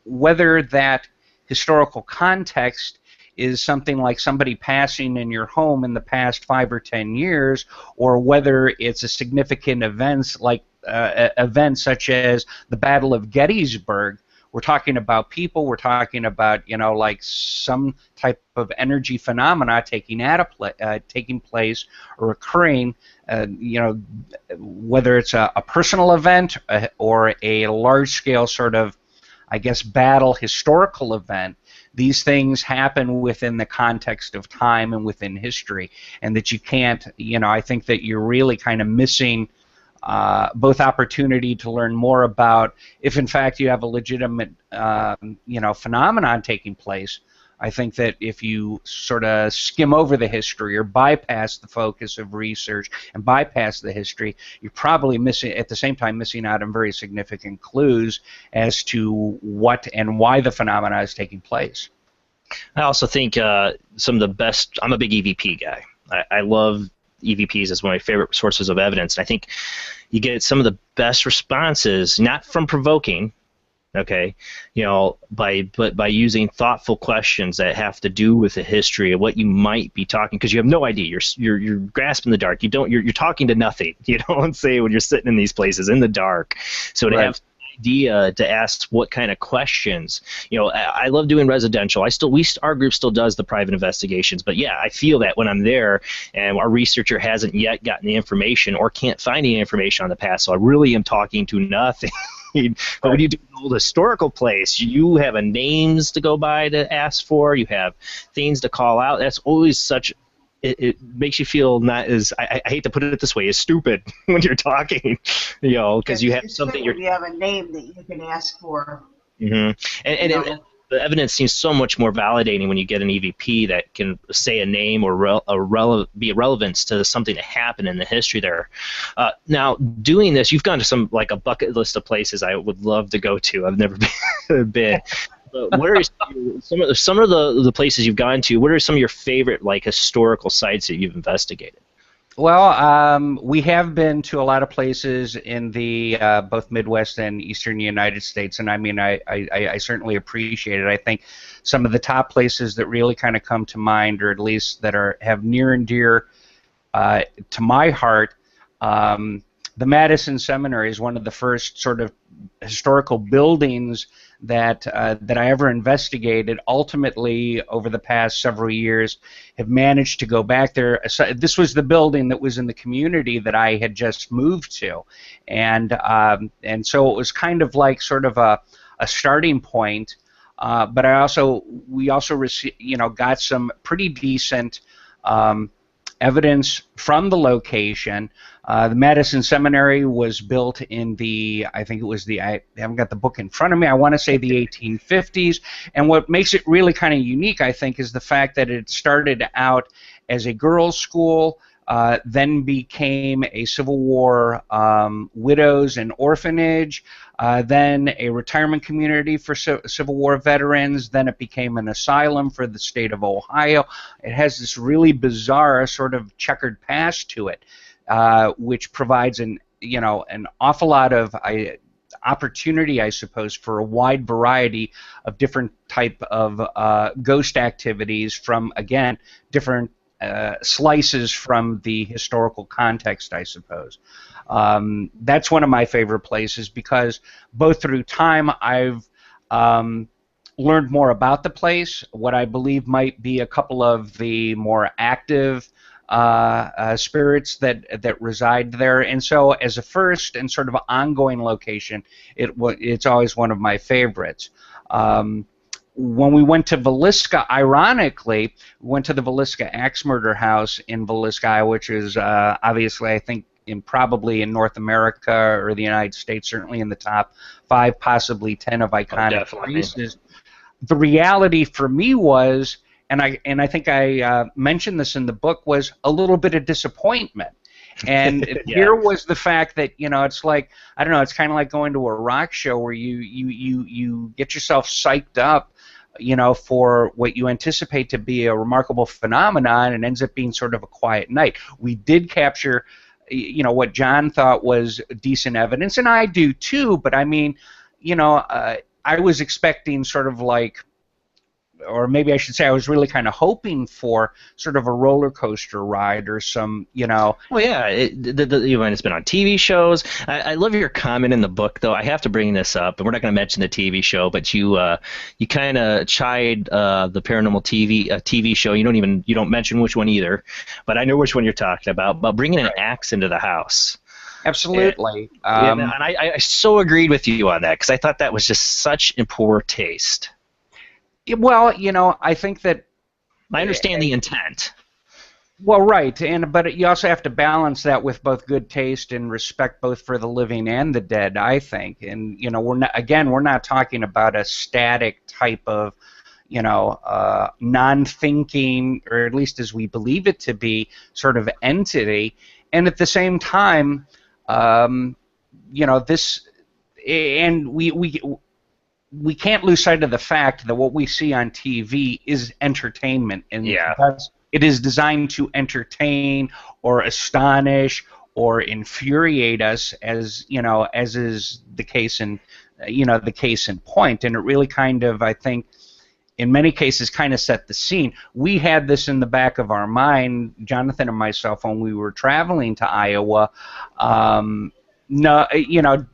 whether that historical context is something like somebody passing in your home in the past 5 or 10 years, or whether it's a significant event like events such as the Battle of Gettysburg. We're talking about people, we're talking about, like some type of energy phenomena taking place or occurring, whether it's a personal event or a large-scale sort of, I guess, battle historical event. These things happen within the context of time and within history, and that you can't, I think that you're really kind of missing both opportunity to learn more about if, in fact, you have a legitimate, phenomenon taking place. I think that if you sort of skim over the history or bypass the focus of research and bypass the history, you're probably missing, at the same time, missing out on very significant clues as to what and why the phenomena is taking place. I also think some of the best, I'm a big EVP guy. I love EVPs as one of my favorite sources of evidence. And I think you get some of the best responses, not from provoking, okay, but by using thoughtful questions that have to do with the history of what you might be talking, because you have no idea. You're grasping the dark. You're talking to nothing. You don't say when you're sitting in these places in the dark. So to have idea to ask what kind of questions. I love doing residential. Our group still does the private investigations, but yeah, I feel that when I'm there and our researcher hasn't yet gotten the information or can't find any information on the past, so I really am talking to nothing. But when you do an old historical place, you have a names to go by to ask for, you have things to call out. That's always such. It makes you feel not as, I hate to put it this way, as stupid when you're talking, because you have something. You have a name that you can ask for. Mm-hmm. And the evidence seems so much more validating when you get an EVP that can say a name or be a relevance to something that happened in the history there. Now, doing this, you've gone to some, like, a bucket list of places I would love to go to. I've never been. But what are some of the places you've gone to? What are some of your favorite, like, historical sites that you've investigated? Well, we have been to a lot of places in the both Midwest and Eastern United States, and I mean, I certainly appreciate it. I think some of the top places that really kind of come to mind, or at least that have near and dear to my heart, the Madison Seminary is one of the first sort of historical buildings that I ever investigated. Ultimately, over the past several years, have managed to go back there. So this was the building that was in the community that I had just moved to, and so it was kind of like sort of a starting point. But we also got some pretty decent evidence from the location. The Madison Seminary was built in I haven't got the book in front of me, I want to say the 1850s, and what makes it really kind of unique, I think, is the fact that it started out as a girls' school, then became a Civil War widows and orphanage, then a retirement community for Civil War veterans, then it became an asylum for the state of Ohio. It has this really bizarre sort of checkered past to it, which provides an awful lot of opportunity, I suppose, for a wide variety of different type of ghost activities from, again, different slices from the historical context, I suppose. That's one of my favorite places because both through time I've learned more about the place, what I believe might be a couple of the more active spirits that reside there, and so as a first and sort of ongoing location, it's always one of my favorites. When we went to Villisca, ironically, we went to the Villisca Axe Murder House in Villisca, which is obviously, I think, probably in North America or the United States, certainly in the top 5, possibly 10 of iconic places. The reality for me was, and I think I mentioned this in the book, was a little bit of disappointment. And here was the fact that, it's like, I don't know, it's kind of like going to a rock show where you get yourself psyched up, for what you anticipate to be a remarkable phenomenon, and ends up being sort of a quiet night. We did capture, what John thought was decent evidence, and I do too, but I mean, I was expecting sort of like, or maybe I should say I was really kind of hoping for sort of a roller coaster ride or some, Well, yeah, it's been on TV shows. I love your comment in the book, though. I have to bring this up, and we're not going to mention the TV show, but you kind of chide the paranormal TV show. You don't mention which one either, but I know which one you're talking about bringing an axe into the house. Absolutely. And I so agreed with you on that because I thought that was just such in poor taste. Well, I think that I understand the intent. Well, right, but you also have to balance that with both good taste and respect both for the living and the dead, I think. And we're not talking about a static type of, non-thinking, or at least as we believe it to be, sort of entity. And at the same time, this, and we can't lose sight of the fact that what we see on TV is entertainment, and it is designed to entertain or astonish or infuriate us, as is the case in point. And it really kind of, I think, in many cases, kind of set the scene. We had this in the back of our mind, Jonathan and myself, when we were traveling to Iowa. No,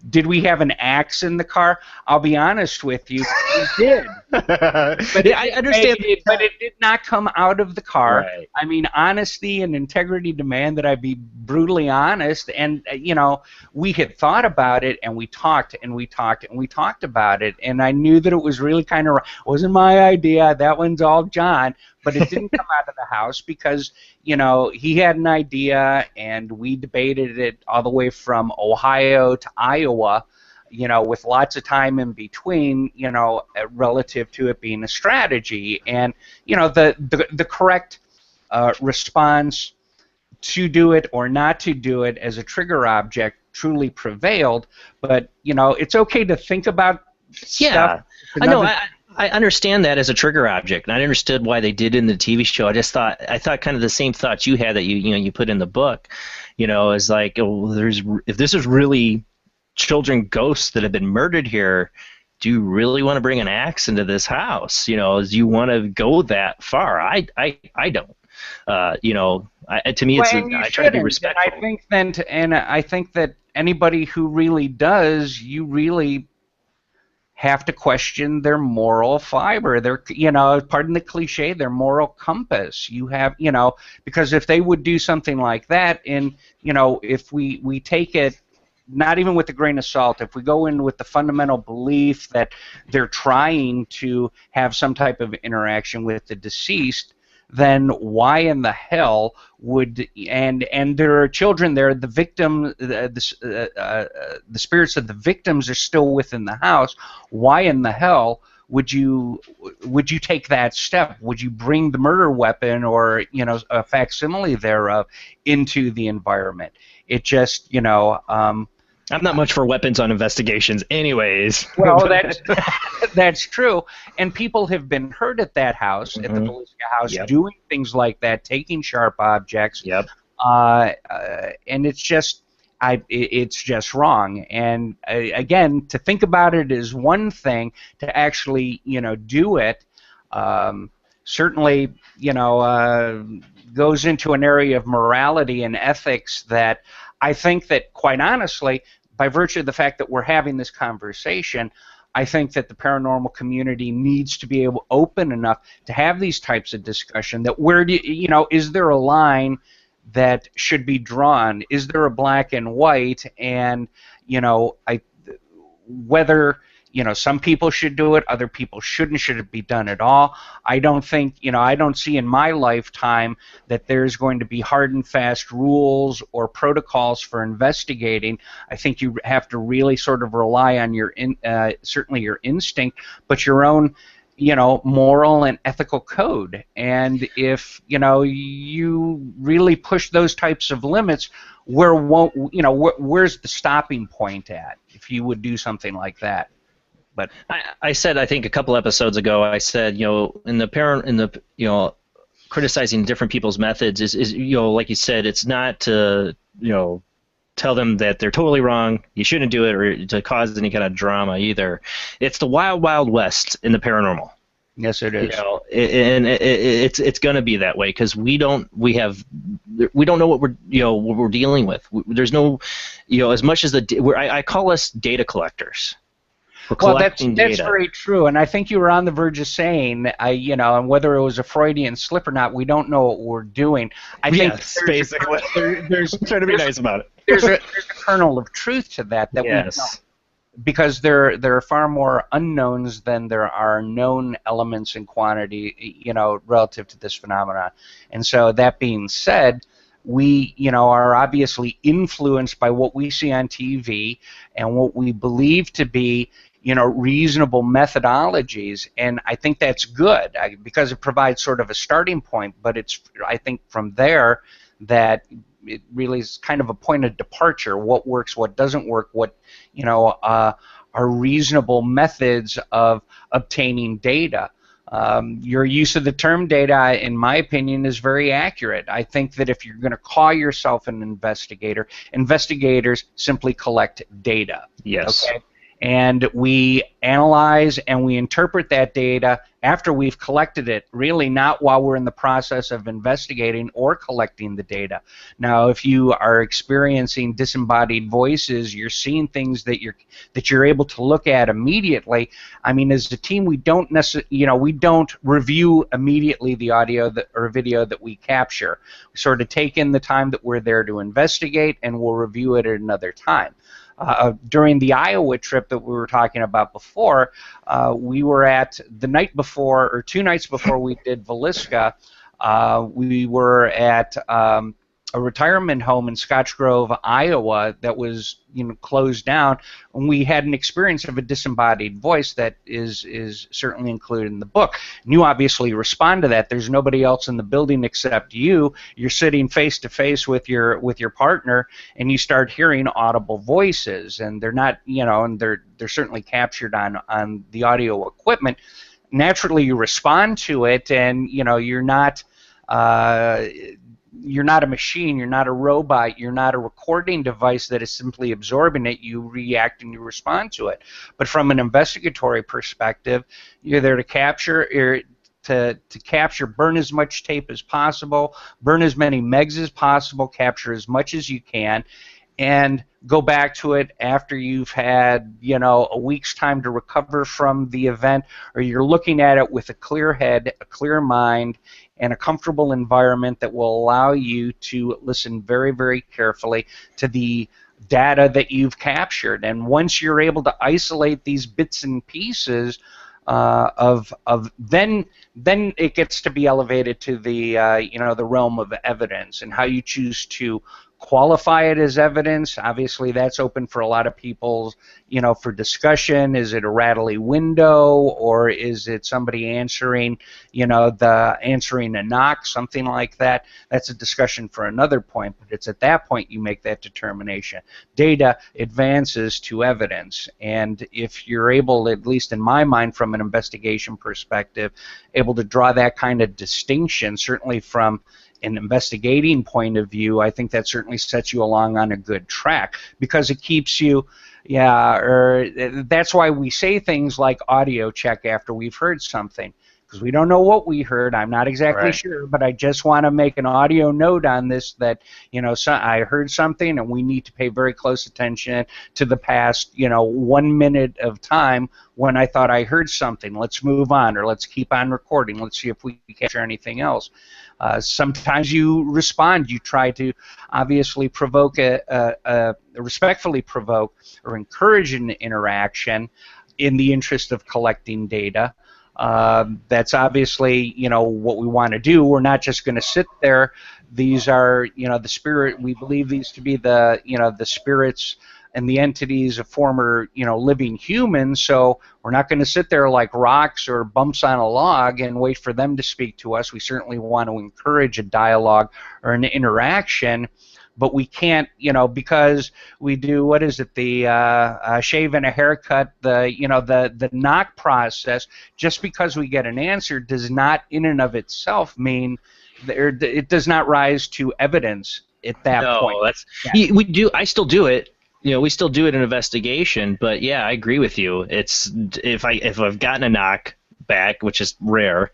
did we have an axe in the car? I'll be honest with you, we did. But I understand. But it did not come out of the car. Right. I mean, honesty and integrity demand that I be brutally honest. And, we had thought about it, and we talked, and we talked, and we talked about it. And I knew that it was really kind of, wasn't my idea. That one's all John. But it didn't come out of the house because, he had an idea, and we debated it all the way from Ohio to Iowa, with lots of time in between, relative to it being a strategy. And, the correct response to do it or not to do it as a trigger object truly prevailed. But, it's okay to think about stuff. I know. I understand that as a trigger object, and I understood why they did it in the TV show. I thought kind of the same thoughts you had that you put in the book. Is like, if this is really children ghosts that have been murdered here, do you really want to bring an axe into this house? Do you want to go that far? I don't. To me, I try to be respectful. I think that anybody who really does, you really have to question their moral fiber, their, pardon the cliche, their moral compass. You have, because if they would do something like that, and, if we take it not even with a grain of salt, if we go in with the fundamental belief that they're trying to have some type of interaction with the deceased, then why in the hell would, and there are children there, the victim, the spirits of the victims are still within the house, why in the hell would you take that step? Would you bring the murder weapon or, a facsimile thereof into the environment? It just, I'm not much for weapons on investigations anyways. Well, that's true. And people have been hurt at that house, at the Belisca house, doing things like that, taking sharp objects. Yep. And it's just wrong. And again, to think about it is one thing. To actually, do it, certainly, goes into an area of morality and ethics that I think that, quite honestly, by virtue of the fact that we're having this conversation, I think that the paranormal community needs to be open enough to have these types of discussion. That is there a line that should be drawn? Is there a black and white? And whether some people should do it, other people shouldn't. Should it be done at all? I don't think, I don't see in my lifetime that there's going to be hard and fast rules or protocols for investigating. I think you have to really sort of rely on certainly your instinct, but your own, moral and ethical code. And if, you really push those types of limits, where's the stopping point at if you would do something like that? But I said, I think a couple episodes ago, I said, criticizing different people's methods is like you said, it's not to, tell them that they're totally wrong, you shouldn't do it, or to cause any kind of drama either. It's the wild, wild west in the paranormal. Yes, it is. It's going to be that way because we don't know what we're dealing with. There's no, as much as I call us data collectors. Well, that's very true, and I think you were on the verge of saying, and whether it was a Freudian slip or not, we don't know what we're doing. I think basically. There's trying to be nice about it. There's a kernel of truth to that we don't know, because there are far more unknowns than there are known elements in quantity, relative to this phenomenon. And so that being said, we, are obviously influenced by what we see on TV and what we believe to be, reasonable methodologies, and I think that's good because it provides sort of a starting point, but I think from there that it really is kind of a point of departure. What works, what doesn't work, what, are reasonable methods of obtaining data. Your use of the term data, in my opinion, is very accurate. I think that if you're going to call yourself an investigator, investigators simply collect data. Yes. Okay? And we analyze and we interpret that data after we've collected it, really not while we're in the process of investigating or collecting the data. Now, if you are experiencing disembodied voices, you're seeing things that you're able to look at immediately. I mean, as a team, we don't we don't review immediately the audio or video that we capture. We sort of take in the time that we're there to investigate, and we'll review it at another time. During the Iowa trip that we were talking about before, we were at the night before, or 2 nights before we did Belisca, we were at a retirement home in Scotch Grove, Iowa, that was closed down, and we had an experience of a disembodied voice that is certainly included in the book. And you obviously respond to that. There's nobody else in the building except you. You're sitting face to face with your partner, and you start hearing audible voices, and they're not, and they're certainly captured on the audio equipment. Naturally, you respond to it, and you're not a machine, you're not a robot, you're not a recording device that is simply absorbing it. You react and you respond to it. But from an investigatory perspective, you're there to capture, to capture, burn as much tape as possible, burn as many megs as possible, capture as much as you can, and go back to it after you've had, a week's time to recover from the event, or you're looking at it with a clear head, a clear mind, and a comfortable environment that will allow you to listen very, very carefully to the data that you've captured. And once you're able to isolate these bits and pieces, then it gets to be elevated to the the realm of evidence, and how you choose to qualify it as evidence. Obviously, that's open for a lot of people, for discussion. Is it a rattly window, or is it somebody answering, answering a knock, something like that? That's a discussion for another point, but it's at that point you make that determination. Data advances to evidence, and if you're able, at least in my mind, from an investigation perspective, able to draw that kind of distinction, certainly from an investigating point of view, I think that certainly sets you along on a good track, because it keeps you, that's why we say things like audio check after we've heard something, because we don't know what we heard. I'm not exactly sure, but I just want to make an audio note on this that, I heard something, and we need to pay very close attention to the past, 1 minute of time when I thought I heard something. Let's move on, or let's keep on recording. Let's see if we can capture anything else. Sometimes you respond. You try to obviously provoke respectfully provoke or encourage an interaction in the interest of collecting data. That's obviously what we want to do. We're not just going to sit there. These are the spirit. We believe these to be the the spirits and the entities of former living humans. So we're not going to sit there like rocks or bumps on a log and wait for them to speak to us. We certainly want to encourage a dialogue or an interaction, but we can't, because we do, what is it, the shave and a haircut, the knock process. Just because we get an answer does not in and of itself mean it does not rise to evidence at that point. We do. I still do it. We still do it in investigation, but yeah, I agree with you. It's if I've gotten a knock back, which is rare,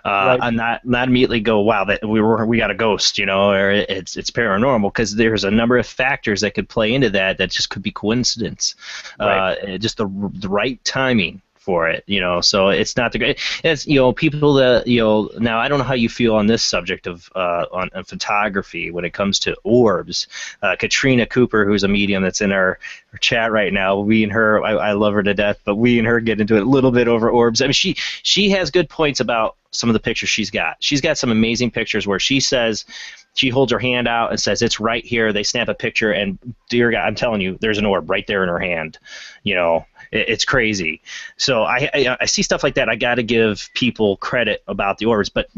I'm not immediately go, wow, that we got a ghost, or it's paranormal, because there's a number of factors that could play into that just could be coincidence, just the right timing for it, so it's not the great. It's people that now I don't know how you feel on this subject of on photography when it comes to orbs. Katrina Cooper, who's a medium that's in our chat right now, we and her, I love her to death, but we and her get into it a little bit over orbs. I mean, she has good points about some of the pictures she's got. She's got some amazing pictures where she says, she holds her hand out and says, it's right here. They snap a picture, and dear God, I'm telling you, there's an orb right there in her hand. It's crazy. So I see stuff like that. I got to give people credit about the orbs, but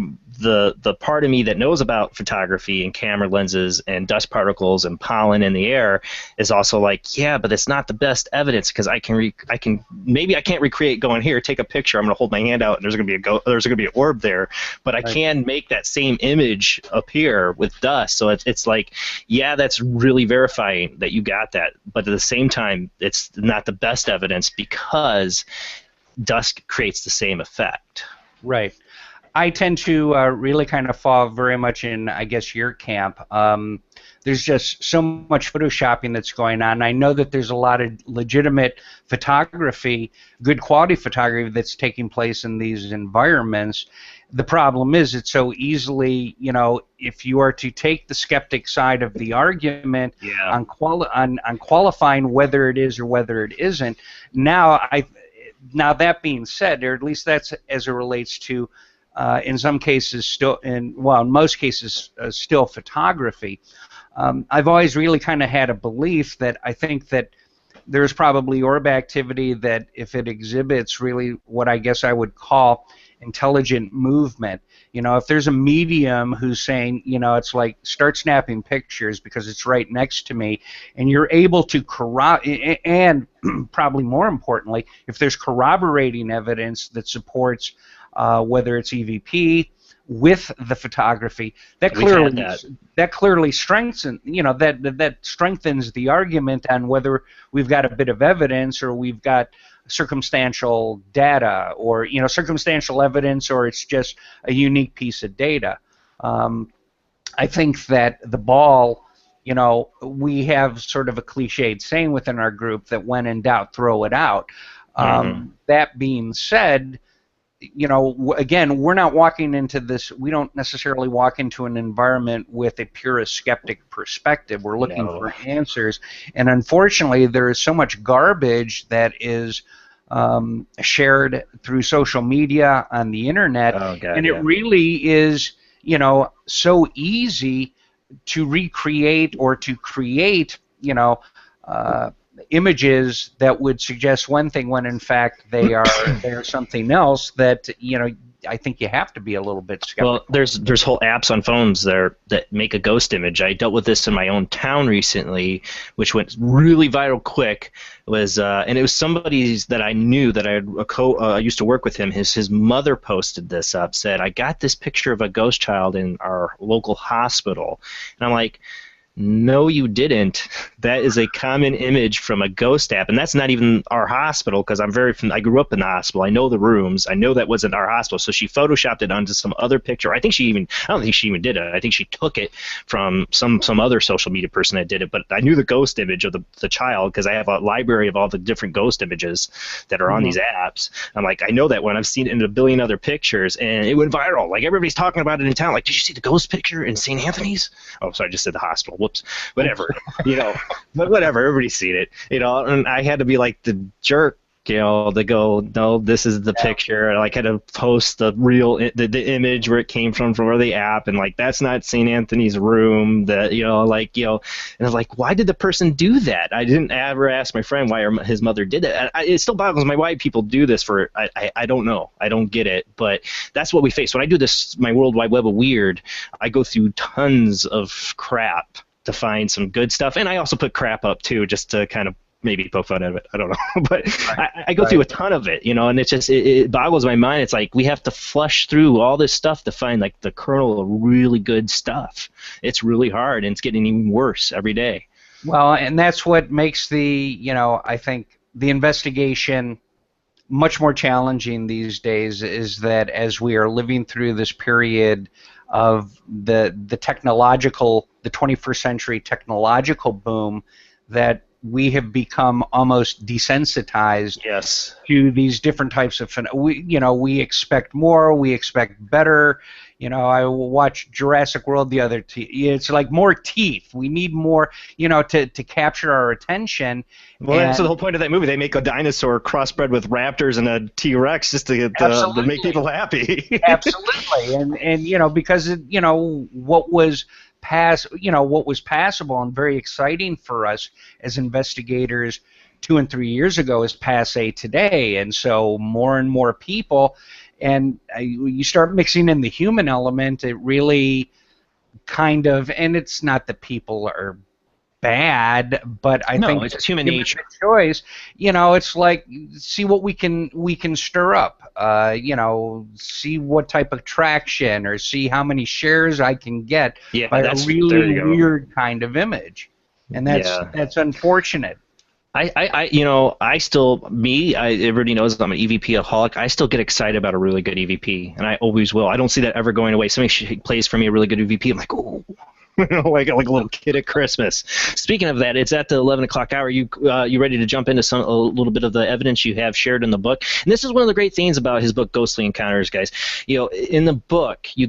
the part of me that knows about photography and camera lenses and dust particles and pollen in the air is also like, yeah, but it's not the best evidence, because maybe I can't recreate going here, take a picture, I'm going to hold my hand out, and there's going to be an orb there, but I can make that same image appear with dust. So it's like, yeah, that's really verifying that you got that, but at the same time, it's not the best evidence, because dust creates the same effect. Right. I tend to really kind of fall very much in, I guess, your camp. There's just so much photoshopping that's going on. I know that there's a lot of legitimate photography, good quality photography that's taking place in these environments. The problem is it's so easily, if you are to take the skeptic side of the argument on qualifying whether it is or whether it isn't. Now that being said, or at least that's as it relates to in some cases still, in most cases still photography. I've always really kind of had a belief that I think that there's probably orb activity that if it exhibits really what I guess I would call intelligent movement. You know, if there's a medium who's saying, you know, it's like start snapping pictures because it's right next to me, and you're able to corroborate, and probably more importantly, if there's corroborating evidence that supports whether it's EVP with the photography, that clearly strengthens, you know, that strengthens the argument on whether we've got a bit of evidence or we've got circumstantial data, or, you know, circumstantial evidence, or it's just a unique piece of data. I think that the ball, you know, we have sort of a cliched saying within our group that when in doubt, throw it out. That being said, you know, again, we're not walking into this, we don't necessarily walk into an environment with a purist skeptic perspective. We're looking for answers. And unfortunately, there is so much garbage that is shared through social media, on the internet, and it really is, you know, so easy to recreate or to create, you know, images that would suggest one thing when in fact they are something else. That, you know, I think you have to be a little bit skeptical. Well, there's whole apps on phones there that make a ghost image. I dealt with this in my own town recently, which went really viral quick. And it was somebody that I knew that I used to work with him. His mother posted this up, said, "I got this picture of a ghost child in our local hospital," and I'm like, no, you didn't. That is a common image from a ghost app, and that's not even our hospital, because I grew up in the hospital. I know the rooms. I know that wasn't our hospital. So she photoshopped it onto some other picture. I don't think she even did it. I think she took it from some other social media person that did it. But I knew the ghost image of the child because I have a library of all the different ghost images that are on these apps. I'm like, I know that one. I've seen it in a billion other pictures, and it went viral. Like, everybody's talking about it in town. Like, did you see the ghost picture in St. Anthony's? Oh, sorry, I just said the hospital. Whoops. Whatever, you know, but whatever, everybody's seen it, you know, and I had to be like the jerk, you know, to go, no, this is the picture, and I had to post the image where it came from the app, and like, that's not St. Anthony's room, that, you know, like, you know, and I was like, why did the person do that? I didn't ever ask my friend why his mother did it. It still boggles me why people do this for, I don't know, I don't get it, but that's what we face. When I do this, my World Wide Web of Weird, I go through tons of crap to find some good stuff, and I also put crap up too, just to kind of maybe poke fun at it. I don't know, but I go through a ton of it, you know, and it's just it boggles my mind. It's like we have to flush through all this stuff to find like the kernel of really good stuff. It's really hard, and it's getting even worse every day. Well, and that's what makes you know, I think the investigation much more challenging these days, is that as we are living through this period of the 21st century technological boom, that we have become almost desensitized to these different types of we expect more, we expect better. You know, I watched Jurassic World the other it's like more teeth. We need more, you know, to capture our attention. Well, that's the whole point of that movie. They make a dinosaur crossbred with raptors and a T-Rex just to make people happy. Absolutely, and you know, because you know what was passable and very exciting for us as investigators 2 and 3 years ago is passé today, and so more and more people. And you start mixing in the human element, it really kind of, and it's not that people are bad, but I think it's human nature. Choice, you know, it's like, see what we can stir up, you know, see what type of traction, or see how many shares I can get by a really weird kind of image, and that's unfortunate. Everybody knows I'm an EVP-aholic. I still get excited about a really good EVP, and I always will. I don't see that ever going away. Somebody plays for me a really good EVP, I'm like, oh, like a little kid at Christmas. Speaking of that, it's at the 11 o'clock hour. You ready to jump into a little bit of the evidence you have shared in the book? And this is one of the great things about his book, Ghostly Encounters, guys. You know, in the book you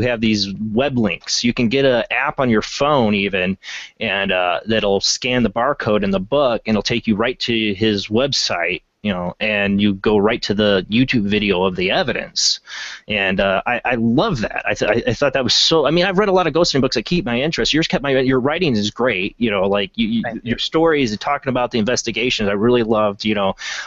have these web links. You can get an app on your phone even, and that'll scan the barcode in the book, and it'll take you right to his website. and you go right to the YouTube video of the evidence. And I love that. I thought that was so. I mean, I've read a lot of ghosting books that keep my interest. Yours kept my. Your writing is great. Like your stories and talking about the investigations. I really loved.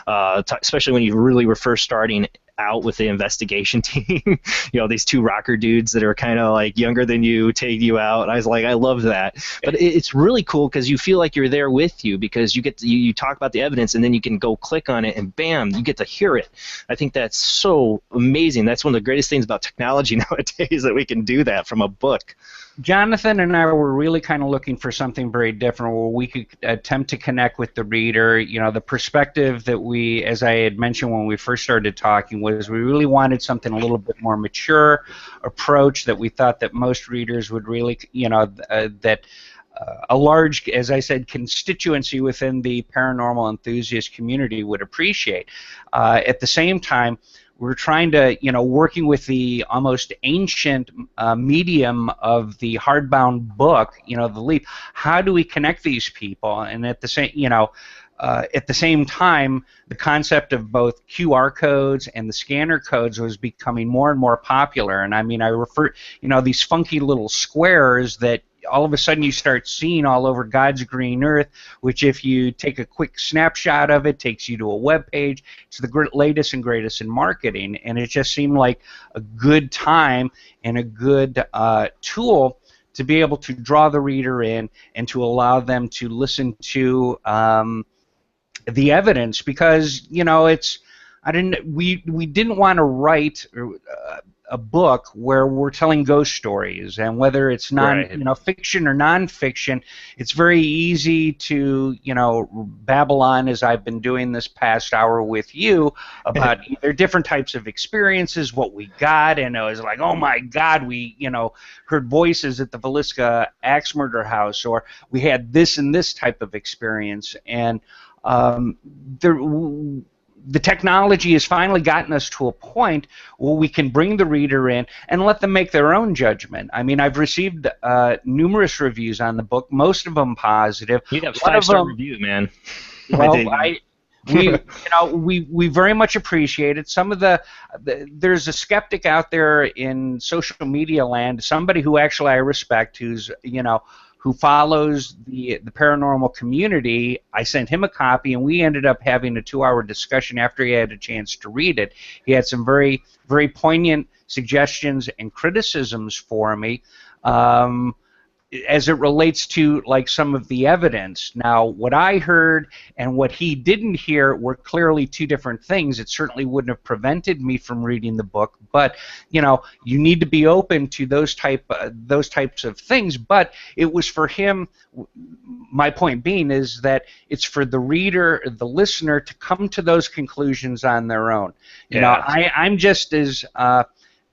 Especially when you really were first starting out with the investigation team. These two rocker dudes that are kind of like younger than you take you out. I was like, I love that. But it's really cool because you feel like you're there with you, because you get to, you talk about the evidence and then you can go click on it and bam, you get to hear it. I think that's so amazing. That's one of the greatest things about technology nowadays, that we can do that from a book. Jonathan and I were really kind of looking for something very different where we could attempt to connect with the reader. The perspective that we, as I had mentioned when we first started talking, was we really wanted something a little bit more mature approach that we thought that most readers would really, that a large, as I said, constituency within the paranormal enthusiast community would appreciate. At the same time, we're trying to, working with the almost ancient medium of the hardbound book, the leaf. How do we connect these people? And at the same time, the concept of both QR codes and the scanner codes was becoming more and more popular. And I mean, I refer, these funky little squares that all of a sudden you start seeing all over God's green earth, which if you take a quick snapshot of it, takes you to a web page. It's the latest and greatest in marketing, and it just seemed like a good time and a good tool to be able to draw the reader in and to allow them to listen to the evidence, because we didn't want to write a book where we're telling ghost stories, and whether it's fiction or nonfiction, it's very easy to babble on, as I've been doing this past hour with you, about either different types of experiences, what we got, and it was like, oh my God, we heard voices at the Villisca axe murder house, or we had this and this type of experience, and the technology has finally gotten us to a point where we can bring the reader in and let them make their own judgment. I mean, I've received numerous reviews on the book, most of them positive. You have 5-star reviews, man. Well, we very much appreciate it. Some of there's a skeptic out there in social media land, somebody who actually I respect, who's who follows the paranormal community. I sent him a copy, and we ended up having a 2-hour discussion after he had a chance to read it. He had some very, very poignant suggestions and criticisms for me as it relates to some of the evidence. Now, what I heard and what he didn't hear were clearly two different things. It certainly wouldn't have prevented me from reading the book, but you need to be open to those types of things. But it was for him. My point being is that it's for the reader, the listener, to come to those conclusions on their own. I'm just as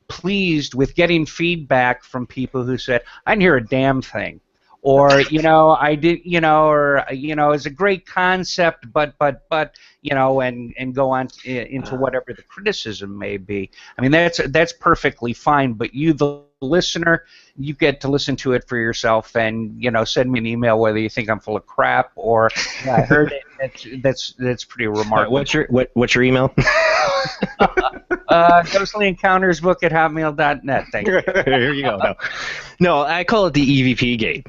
pleased with getting feedback from people who said, I didn't hear a damn thing, or I did, or it's a great concept, but and go on into whatever the criticism may be. I mean, that's perfectly fine, but you, the listener, you get to listen to it for yourself, and send me an email whether you think I'm full of crap or I heard it. That's pretty remarkable. What's your email? GhostlyEncountersBook@hotmail.net. Thank you. Here you go. No, I call it the EVP game.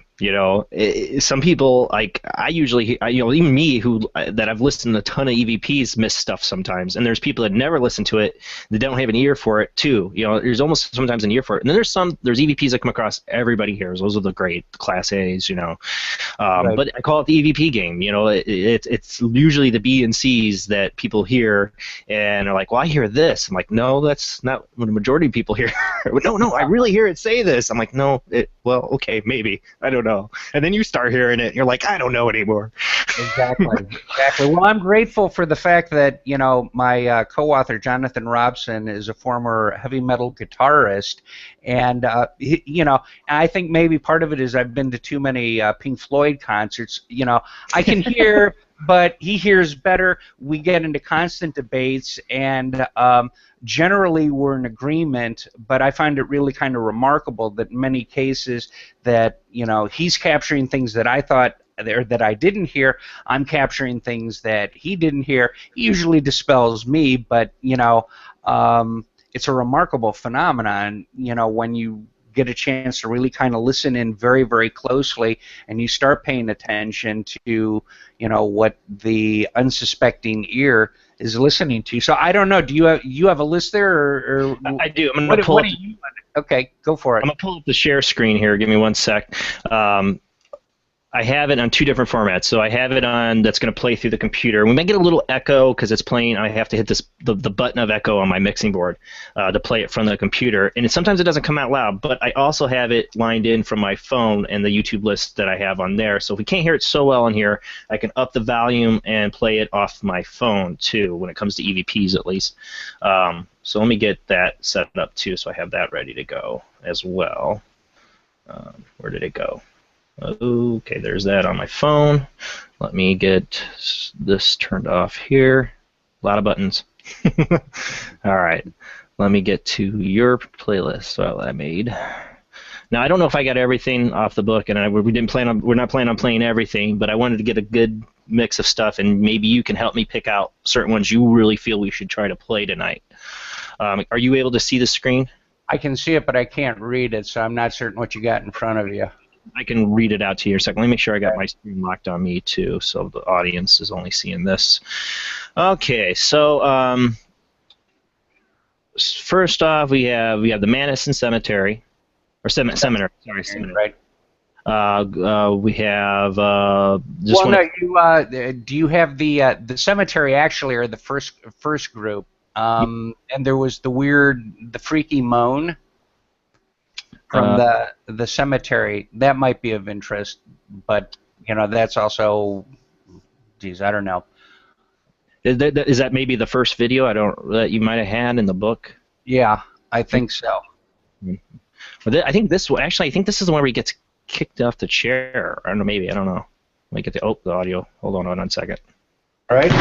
Some people, I usually, even me, that I've listened to a ton of EVPs, miss stuff sometimes, and there's people that never listen to it, that don't have an ear for it too. There's almost sometimes an ear for it, and then there's EVPs that come across everybody hears. Those are the great Class A's, Right. But I call it the EVP game. It's usually the B and C's that people hear, and they're like, well, I hear this. I'm like, no, that's not what the majority of people hear. No, I really hear it say this. I'm like, no, well, okay, maybe. I don't know. And then you start hearing it, and you're like, I don't know anymore. Exactly. Well, I'm grateful for the fact that, my co-author, Jonathan Robson, is a former heavy metal guitarist, and, I think maybe part of it is I've been to too many Pink Floyd concerts. I can hear but he hears better. We get into constant debates, and generally we're in agreement, but I find it really kind of remarkable that in many cases that, he's capturing things that I thought or that I didn't hear. I'm capturing things that he didn't hear. He usually dispels me, but, it's a remarkable phenomenon, when you get a chance to really kind of listen in very, very closely, and you start paying attention to, what the unsuspecting ear is listening to. So I don't know. Do you have a list there, or I do. I'm gonna pull up. Okay, go for it. I'm gonna pull up the share screen here. Give me one sec. I have it on two different formats. So I have it on that's going to play through the computer. We may get a little echo because it's playing. I have to hit the button of echo on my mixing board to play it from the computer. And sometimes it doesn't come out loud, but I also have it lined in from my phone and the YouTube list that I have on there. So if we can't hear it so well on here, I can up the volume and play it off my phone too when it comes to EVPs at least. So let me get that set up too so I have that ready to go as well. Where did it go? Okay, there's that on my phone. Let me get this turned off here. A lot of buttons. All right, let me get to your playlist that I made. Now I don't know if I got everything off the book, and we're not planning on playing everything, but I wanted to get a good mix of stuff, and maybe you can help me pick out certain ones you really feel we should try to play tonight. Are you able to see the screen? I can see it, but I can't read it, so I'm not certain what you got in front of you. I can read it out to you in a second. Let me make sure I got my screen locked on me too, so the audience is only seeing this. Okay, so first off, we have the Madison Cemetery, or Seminary. Sorry, Seminary. Right. We have do you have the cemetery actually, or the first group? And there was the freaky moan from the cemetery. That might be of interest, but that's also, geez, I don't know. Is that maybe the first video that you might have had in the book? Yeah, I think so. Well, I think this is the one where he gets kicked off the chair. I don't know, maybe, I don't know. Let me get the audio. Hold on 1 second. All right.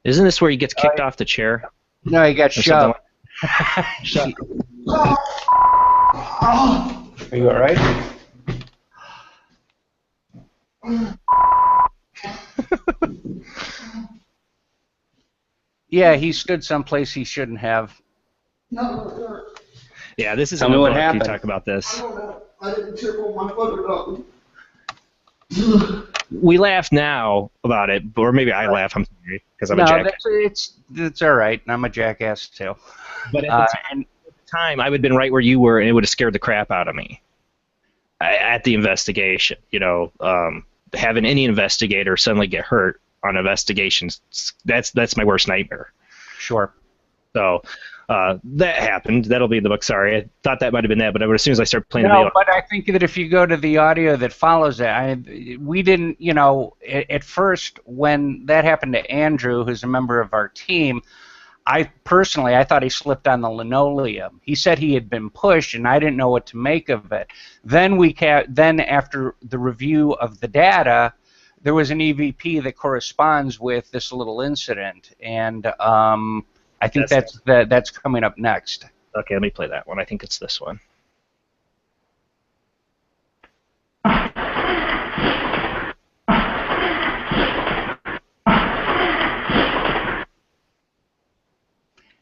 Isn't this where he gets kicked off the chair? No, he got shoved. Are you all right? Yeah, he stood someplace he shouldn't have. Yeah, this is Tell me what happened. Can you talk about this? I don't know. I didn't tip on my foot We laugh now about it, or maybe I laugh. I'm sorry, because I'm a jackass. It's all right. I'm a jackass too. But at the time, I would have been right where you were, and it would have scared the crap out of me at the investigation. Having any investigator suddenly get hurt on investigations, that's my worst nightmare. Sure. So that happened. That'll be in the book. Sorry, I thought that might have been that, but as soon as I start playing the video. But I think that if you go to the audio that follows it, we didn't, at first when that happened to Andrew, who's a member of our team, I thought he slipped on the linoleum. He said he had been pushed, and I didn't know what to make of it. Then after the review of the data, there was an EVP that corresponds with this little incident, and I think that's coming up next. Okay, let me play that one. I think it's this one.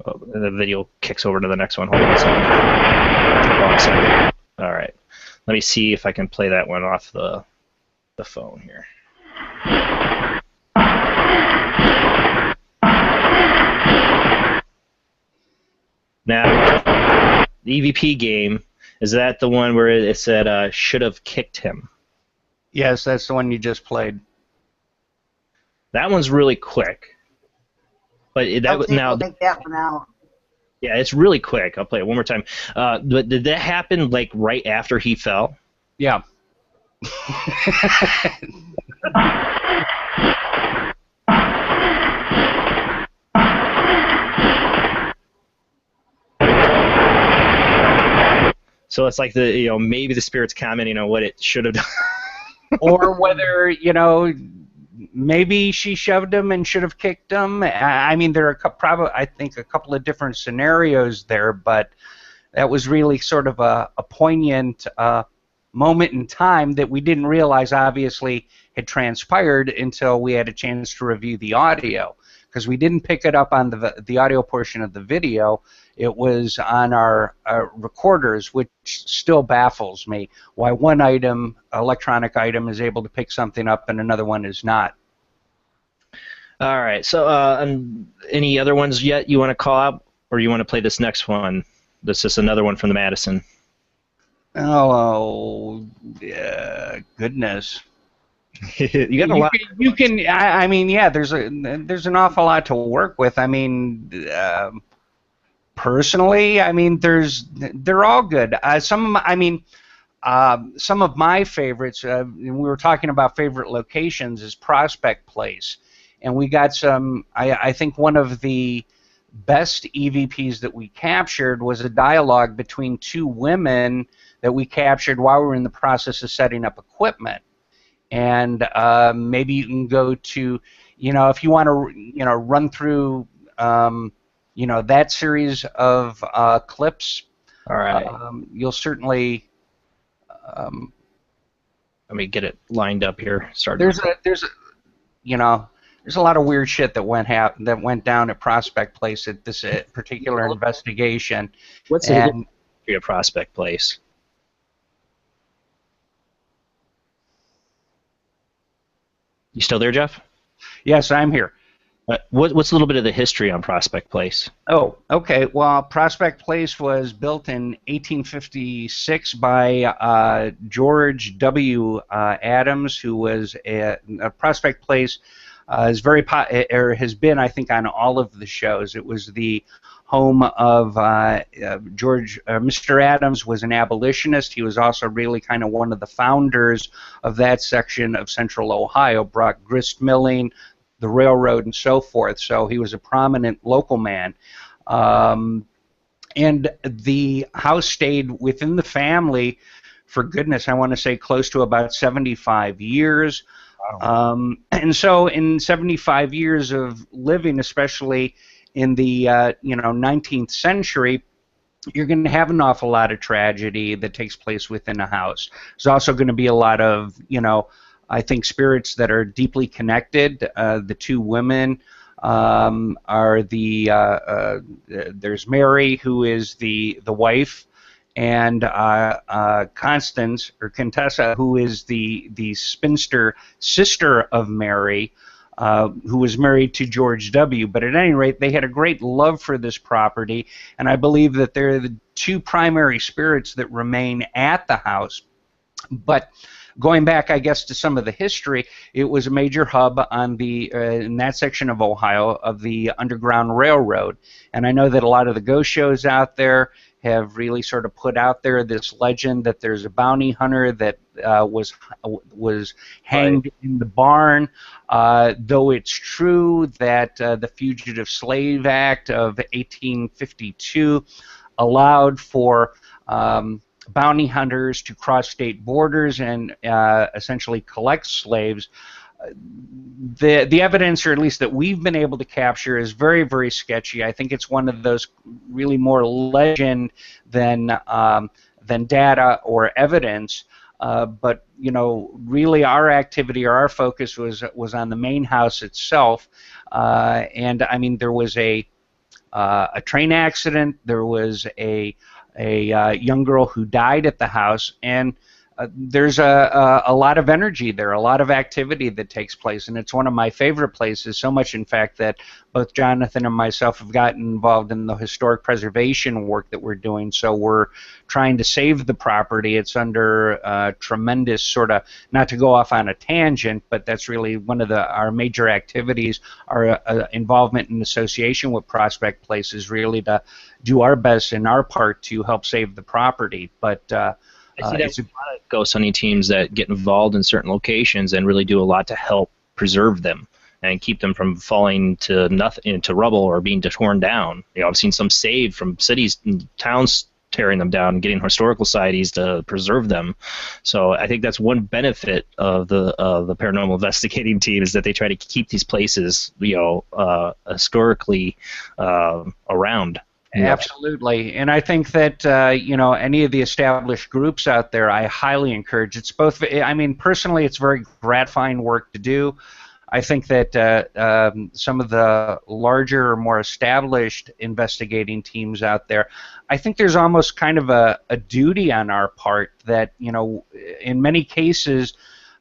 Oh, and the video kicks over to the next one. Hold on a second. All right. Let me see if I can play that one off the phone here. Now, the EVP game, is that the one where it said should have kicked him? Yes, that's the one you just played. That one's really quick. But Take that one out. Yeah, it's really quick. I'll play it one more time. But did that happen like right after he fell? Yeah. So it's like maybe the spirit's commenting on what it should have done. or whether, maybe she shoved him and should have kicked him. I mean, there are probably, I think, a couple of different scenarios there, but that was really sort of a poignant moment in time that we didn't realize obviously had transpired until we had a chance to review the audio, because we didn't pick it up on the audio portion of the video. It was on our recorders, which still baffles me, why one electronic item is able to pick something up and another one is not. All right, so any other ones yet you want to call out, or you want to play this next one? This is another one from the Madison. Oh, yeah, goodness. You got a lot. You can. I mean, yeah. There's an awful lot to work with. I mean, personally, I mean, they're all good. Some of my favorites. We were talking about favorite locations is Prospect Place, and we got some. I think one of the best EVPs that we captured was a dialogue between two women that we captured while we were in the process of setting up equipment. And maybe you can go to, if you want to, run through, that series of clips. All right. You'll certainly. Let me get it lined up here. There's a lot of weird shit that went down at Prospect Place at this particular investigation. What's the history of Prospect Place? You still there, Jeff? Yes, I'm here. What's a little bit of the history on Prospect Place? Oh, okay. Well, Prospect Place was built in 1856 by George W. Adams, who was a Prospect Place is has been, I think, on all of the shows. It was the home of Mr. Adams was an abolitionist. He was also really kind of one of the founders of that section of Central Ohio, brought grist milling, the railroad, and so forth. So he was a prominent local man. And the house stayed within the family for, goodness, I want to say close to about 75 years. Wow. And so in 75 years of living, especially in the 19th century, you're going to have an awful lot of tragedy that takes place within a house. There's also going to be a lot of, I think, spirits that are deeply connected. The two women are there's Mary, who is the wife, and Constance, or Contessa, who is the spinster sister of Mary, who was married to George W. But at any rate, they had a great love for this property, and I believe that they're the two primary spirits that remain at the house. But going back, I guess, to some of the history, it was a major hub on the in that section of Ohio of the Underground Railroad, and I know that a lot of the ghost shows out there have really sort of put out there this legend that there's a bounty hunter that was hanged in the barn, though it's true that the Fugitive Slave Act of 1852 allowed for bounty hunters to cross state borders and essentially collect slaves. The evidence, or at least that we've been able to capture, is very, very sketchy. I think it's one of those really more legend than data or evidence. But really, our activity or our focus was on the main house itself. And I mean, there was a train accident. There was a young girl who died at the house, and there's a lot of energy there, a lot of activity that takes place, and it's one of my favorite places, so much in fact that both Jonathan and myself have gotten involved in the historic preservation work that we're doing. So we're trying to save the property. It's under tremendous sort of, not to go off on a tangent, but that's really one of our major activities. Our involvement in association with Prospect Place is really to do our best in our part to help save the property. But I see there's a lot of ghost hunting teams that get involved in certain locations and really do a lot to help preserve them and keep them from falling to nothing, into rubble or being torn down. I've seen some saved from cities and towns tearing them down and getting historical societies to preserve them. So I think that's one benefit of the paranormal investigating team, is that they try to keep these places, historically around. Absolutely, and I think that any of the established groups out there, I highly encourage. It's both. I mean, personally, it's very gratifying work to do. I think that some of the larger, more established investigating teams out there, I think there's almost kind of a duty on our part that, in many cases,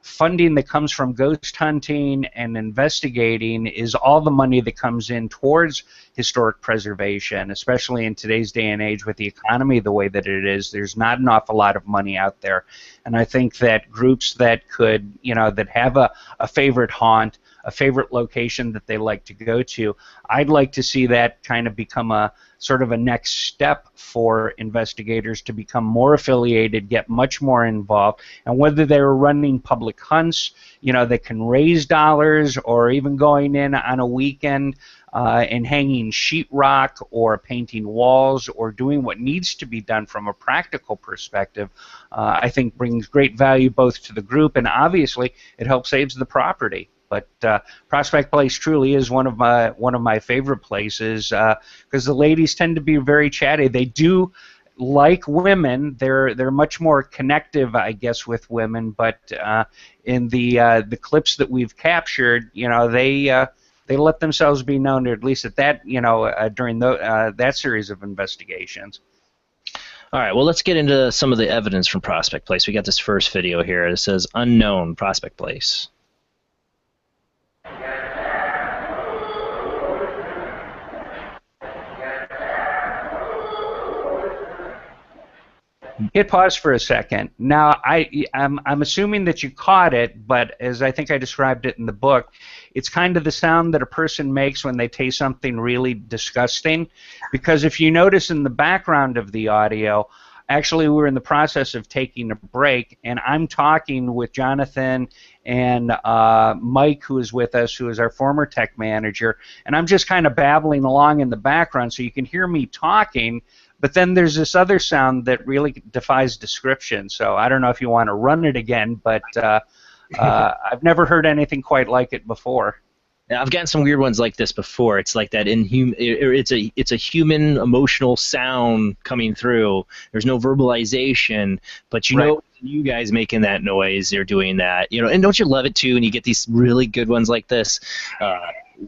funding that comes from ghost hunting and investigating is all the money that comes in towards historic preservation, especially in today's day and age with the economy the way that it is. There's not an awful lot of money out there. And I think that groups that could, that have a favorite haunt, a favorite location that they like to go to, I'd like to see that kind of become a sort of a next step for investigators to become more affiliated, get much more involved, and whether they're running public hunts, that can raise dollars, or even going in on a weekend and hanging sheetrock or painting walls or doing what needs to be done from a practical perspective, I think brings great value both to the group, and obviously it helps save the property. But Prospect Place truly is one of my favorite places because the ladies tend to be very chatty. They do like women. They're much more connective, I guess, with women. But in the clips that we've captured, they let themselves be known, or at least at that during that series of investigations. All right, well, let's get into some of the evidence from Prospect Place. We got this first video here. It says unknown Prospect Place. Hit pause for a second. Now, I'm assuming that you caught it, but as I think I described it in the book, it's kind of the sound that a person makes when they taste something really disgusting. Because if you notice in the background of the audio, actually we're in the process of taking a break, and I'm talking with Jonathan and Mike, who is with us, who is our former tech manager, and I'm just kind of babbling along in the background so you can hear me talking. But then there's this other sound that really defies description. So I don't know if you want to run it again, but I've never heard anything quite like it before. Now, I've gotten some weird ones like this before. It's like that it's a human emotional sound coming through. There's no verbalization, but you guys making that noise, you're doing that, and don't you love it too? And you get these really good ones like this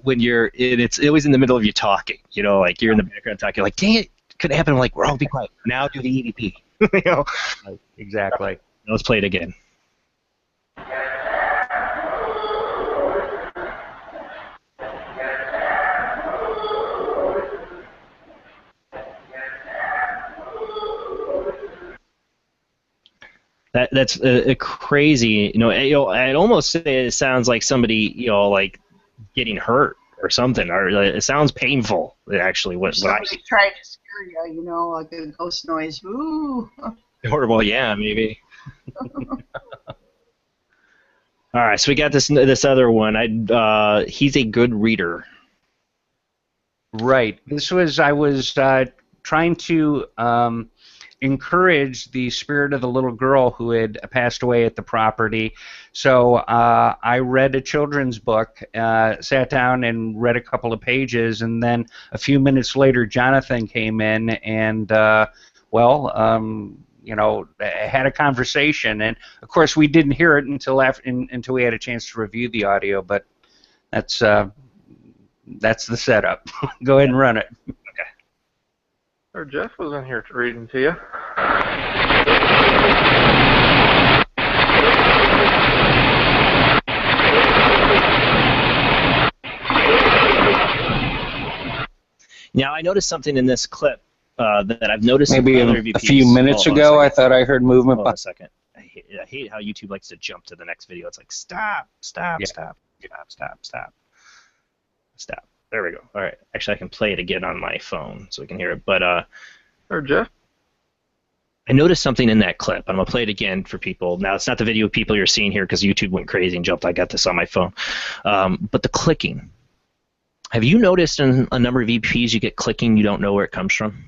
when it's always in the middle of you talking. Like you're in the background talking, like, dang it. Could happen. I'm like, we're all be quiet. Now do the EVP. Exactly. Let's play it again. That's crazy. I'd almost say it sounds like somebody, like getting hurt or something, or it sounds painful. Actually, somebody tried to scare you, like a ghost noise. Ooh. Horrible, yeah, maybe. All right, so we got this other one. He's a good reader. Right. I was trying to encourage the spirit of the little girl who had passed away at the property. So I read a children's book, sat down and read a couple of pages, and then a few minutes later Jonathan came in and, had a conversation. And, of course, we didn't hear it until we had a chance to review the audio, but that's the setup. Go ahead and run it. Sir Jeff was in here reading to you. Now, I noticed something in this clip that I've noticed maybe in other a VPs. few minutes ago. I thought I heard movement. Hold on a second. I hate how YouTube likes to jump to the next video. It's like, stop. There we go. All right. Actually, I can play it again on my phone so we can hear it. But, Sir Jeff? I noticed something in that clip. I'm going to play it again for people. Now, it's not the video of people you're seeing here because YouTube went crazy and jumped. I got this on my phone. But the clicking. Have you noticed in a number of EPs you get clicking, you don't know where it comes from?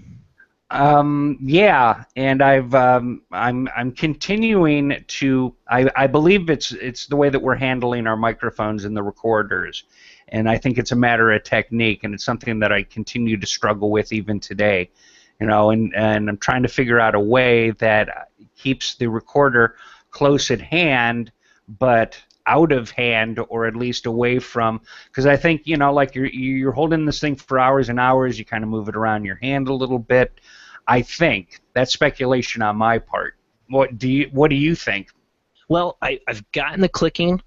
Yeah, and I'm continuing to. I believe it's the way that we're handling our microphones and the recorders, and I think it's a matter of technique, and it's something that I continue to struggle with even today. And I'm trying to figure out a way that keeps the recorder close at hand, but out of hand, or at least away from, because I think, like you're holding this thing for hours and hours, you kind of move it around your hand a little bit. I think that's speculation on my part. What do you think? Well, I've gotten the clicking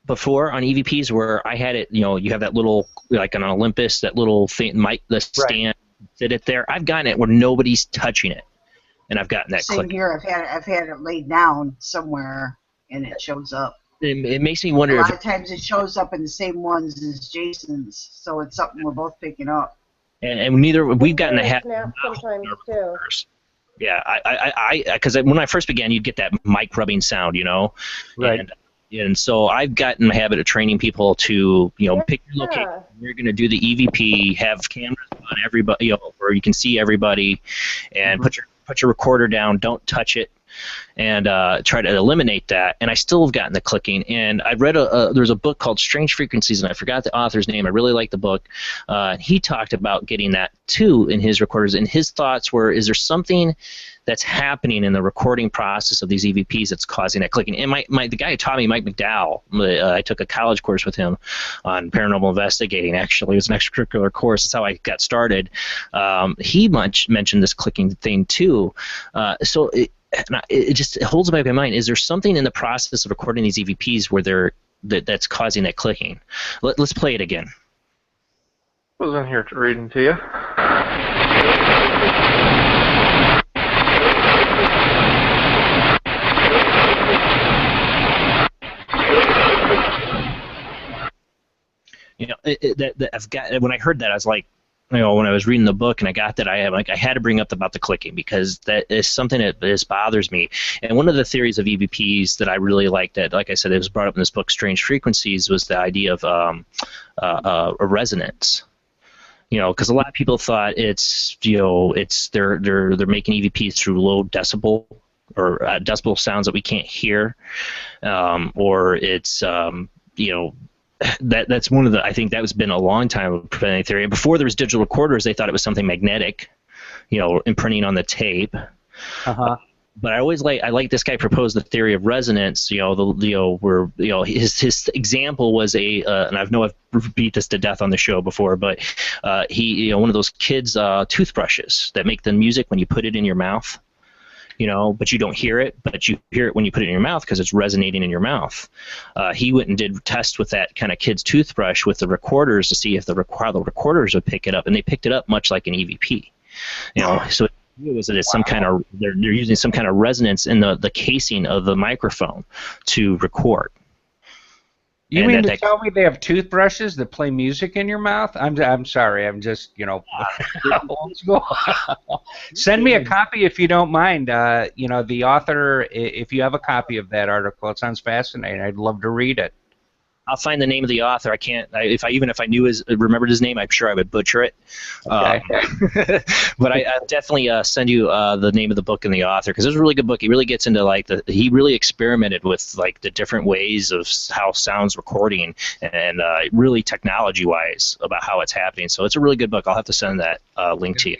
before on EVPs where I had it. You have that little, like on an Olympus, that little thing, mic, the stand, sit it there. I've gotten it where nobody's touching it, and I've gotten that Same click. here. I've had it laid down somewhere, and it shows up. It makes me wonder. A lot of times it shows up in the same ones as Jason's, so it's something we're both picking up. And we've gotten the habit. Sometimes too. Yeah, because when I first began, you'd get that mic rubbing sound, Right. And so I've gotten the habit of training people to, pick your location. You're going to do the EVP, have cameras on everybody, where you can see everybody, and put your recorder down. Don't touch it, and try to eliminate that. And I still have gotten the clicking. And I read there's a book called Strange Frequencies, and I forgot the author's name. I really like the book. He talked about getting that too in his recorders, and his thoughts were: is there something that's happening in the recording process of these EVPs that's causing that clicking? And the guy who taught me, Mike McDowell, I took a college course with him on paranormal investigating. Actually, it was an extracurricular course. That's how I got started. He mentioned this clicking thing too. So it just holds back my mind. Is there something in the process of recording these EVPs where that's causing that clicking? Let's play it again. I was in here reading to you. I've got, when I heard that, I was like, when I was reading the book and I got that, I had to bring up about the clicking, because that is something that just bothers me. And one of the theories of EVPs that I really liked, that, like I said, it was brought up in this book, Strange Frequencies, was the idea of a resonance. Because a lot of people thought it's they're making EVPs through low decibel or decibel sounds that we can't hear, or it's that's one of the, I think that has been a long time of preventing theory. And before there was digital recorders, they thought it was something magnetic, imprinting on the tape. But I like this guy proposed the theory of resonance. Where his example was and I've repeat this to death on the show before, but he one of those kids' toothbrushes that make the music when you put it in your mouth. But you don't hear it, but you hear it when you put it in your mouth because it's resonating in your mouth. He went and did tests with that kind of kid's toothbrush with the recorders to see if the recorders would pick it up, and they picked it up much like an EVP. So it was that it's some kind of they're using some kind of resonance in the casing of the microphone to record. You mean to tell me they have toothbrushes that play music in your mouth? I'm sorry. I'm just, old school. Send me a copy if you don't mind. The author, if you have a copy of that article, it sounds fascinating. I'd love to read it. I'll find the name of the author. I can't. Even if I remembered his name, I'm sure I would butcher it. Okay. But I'll definitely send you the name of the book and the author, because it's a really good book. He really gets into he really experimented with the different ways of how sound's recording, and really technology-wise about how it's happening. So it's a really good book. I'll have to send that link to you.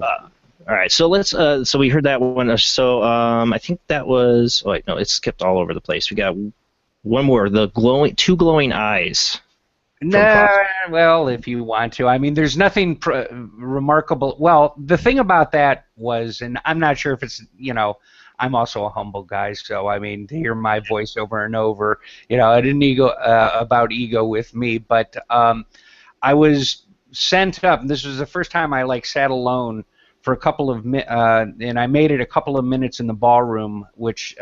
All right, so let's. So we heard that one. So I think that was. Oh wait, no, it skipped all over the place. We got one more. The two glowing eyes. No, well, if you want to. I mean, there's nothing remarkable. Well, the thing about that was, and I'm not sure if it's, I'm also a humble guy, so I mean, to hear my voice over and over, I didn't about ego with me, but I was sent up. This was the first time I sat alone for a couple of and I made it a couple of minutes in the ballroom, which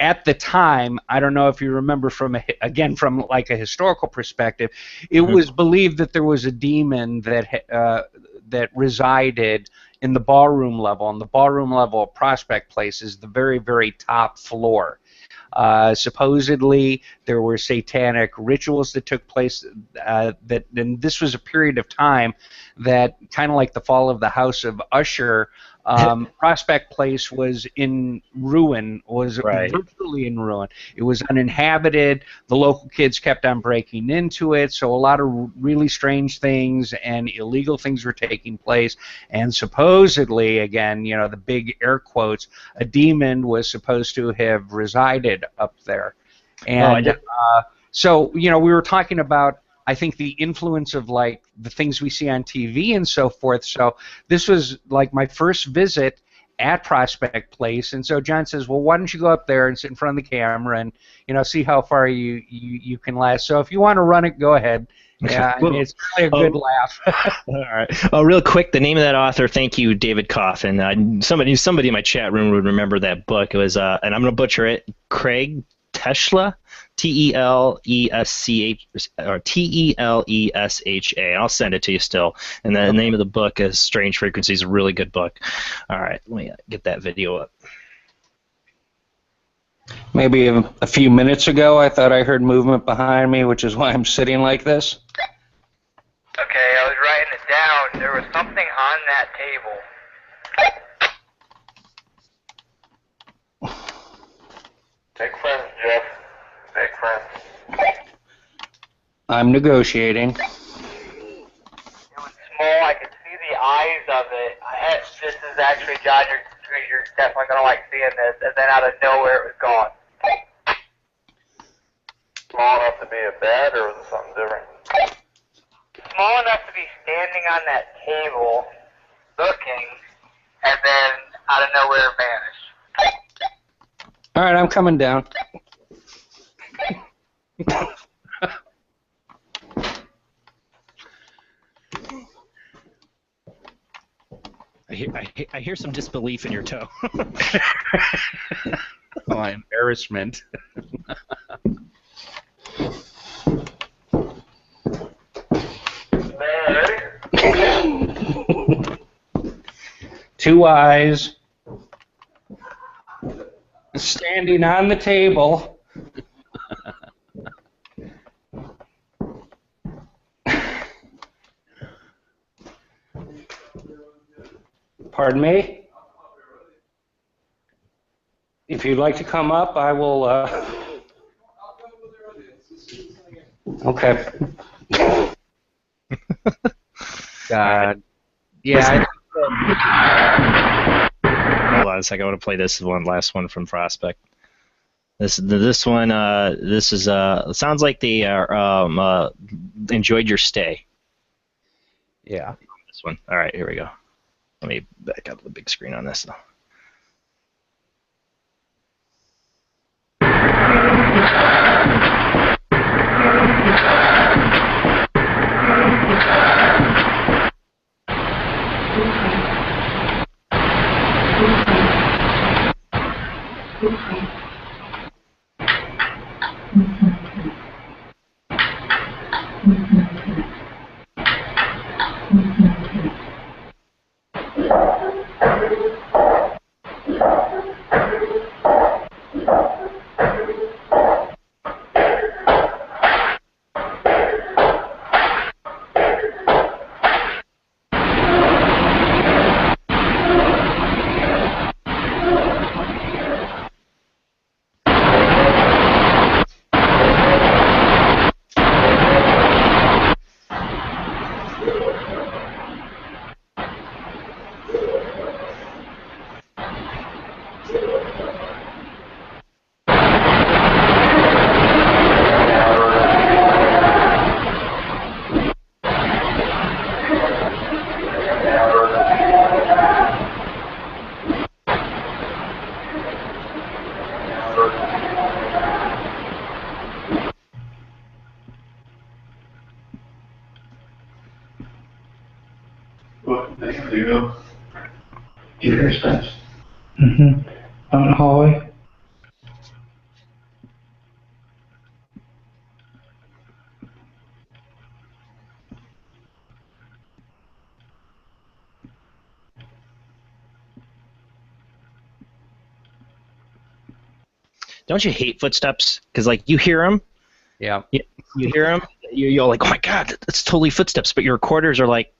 at the time, I don't know if you remember from a historical perspective, it was believed that there was a demon that resided in the ballroom level. And the ballroom level of Prospect Place is the very, very top floor. Supposedly, there were satanic rituals that took place. And this was a period of time that, kind of like the fall of the House of Usher, Prospect Place was in ruin, was virtually in ruin. It was uninhabited. The local kids kept on breaking into it, so a lot of really strange things and illegal things were taking place. And supposedly, again, you know, the big air quotes, a demon was supposed to have resided up there. And so, you know, we were talking about, I think, the influence of, like, the things we see on TV and so forth. So this was like my first visit at Prospect Place, and so John says, well, why don't you go up there and sit in front of the camera and, you know, see how far you can last. So if you want to run it, go ahead. Yeah, I mean, it's really a good laugh. All right. Oh, real quick, the name of that author. Thank you, David Coffin. Somebody in my chat room would remember that book. It was, and I'm going to butcher it, Craig Teschla, T-E-L-E-S-C-H or T-E-L-E-S-H-A. I'll send it to you still. And the name of the book is Strange Frequencies. A really good book. All right, let me get that video up. Maybe a few minutes ago, I thought I heard movement behind me, which is why I'm sitting like this. Okay, I was writing it down. There was something on that table. Big friends, Jeff. Big friends. I'm negotiating. It was small. I could see the eyes of it. This is actually, John, you're definitely going to like seeing this. And then out of nowhere, it was gone. Small enough to be a bed, or was it something different? Small enough to be standing on that table, looking, and then out of nowhere vanished. All right, I'm coming down. I hear some disbelief in your toe. My embarrassment. Two eyes standing on the table. Pardon me? If you'd like to come up, I will. Okay. God. Yeah. Hold on a second. I want to play this last one from Prospect. This one. This is. It sounds like they are enjoyed your stay. Yeah. This one. All right. Here we go. Let me back up the big screen on this though. Out in the hallway. don't you hate footsteps? Because like you hear them. Yeah. You hear them. You're like, oh my God, that's totally footsteps. But your recorders are like.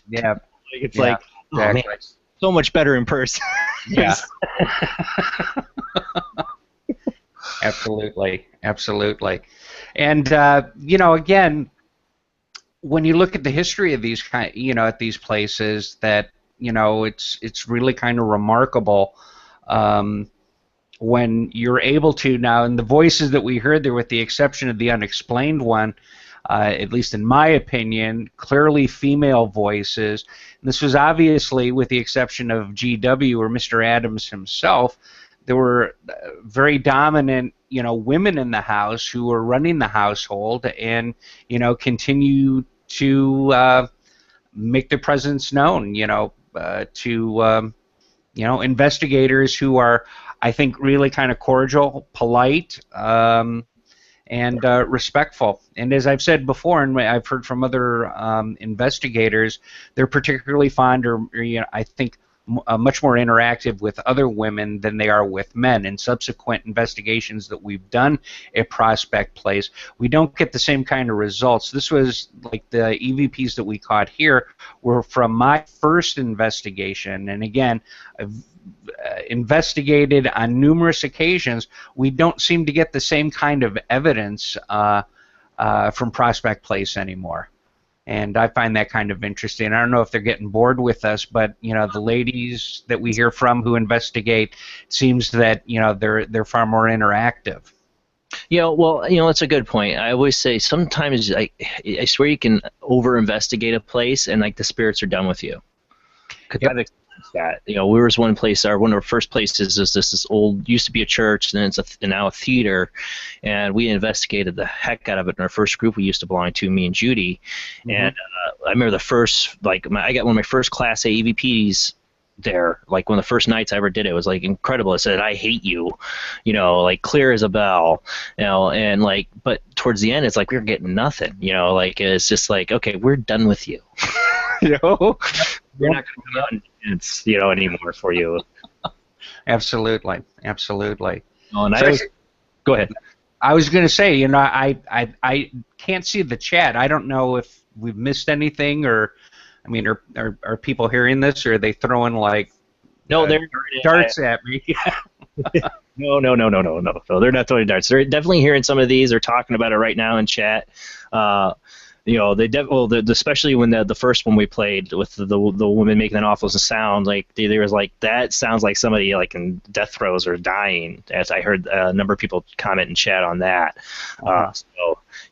Yeah. It's like, oh man, so much better in person. Yeah. Absolutely. Absolutely. And again, when you look at the history of these at these places, that it's really kind of remarkable when you're able to now, and the voices that we heard there, with the exception of the unexplained one, at least in my opinion, clearly female voices. And this was obviously, with the exception of GW or Mr. Adams himself, there were very dominant, women in the house who were running the household and, continue to make their presence known, to investigators who are, I think, really kind of cordial, polite, and respectful. And as I've said before, and I've heard from other investigators, they're particularly fond, or I think, much more interactive with other women than they are with men. In subsequent investigations that we've done at Prospect Place, we don't get the same kind of results. This was like the EVPs that we caught here were from my first investigation, and again, I've investigated on numerous occasions. We don't seem to get the same kind of evidence from Prospect Place anymore. And I find that kind of interesting. I don't know if they're getting bored with us, but the ladies that we hear from who investigate, it seems that they're far more interactive. That's a good point. I always say sometimes I swear you can over-investigate a place and like the spirits are done with you. Yep. I've experienced that. We was one place, one of our first places is this old, used to be a church, and then it's now a theater, and we investigated the heck out of it in our first group we used to belong to, me and Judy. Mm-hmm. And I remember the first, I got one of my first Class A EVPs there, like one of the first nights I ever did it. It was like incredible. It said, "I hate you," like clear as a bell, and like, but towards the end it's like we were getting nothing, like it's just like, okay, we're done with you. We're not going to come out and dance, anymore for you. Absolutely. Oh, and go ahead. I was going to say, I can't see the chat. I don't know if we've missed anything, or, I mean, are people hearing this, or are they throwing like they're darts at me? No. They're not throwing darts. They're definitely hearing some of these. They're talking about it right now in chat. Especially when the first one we played with the woman making that awful sound, like there was like, that sounds like somebody like in death throes or dying. As I heard a number of people comment in chat on that.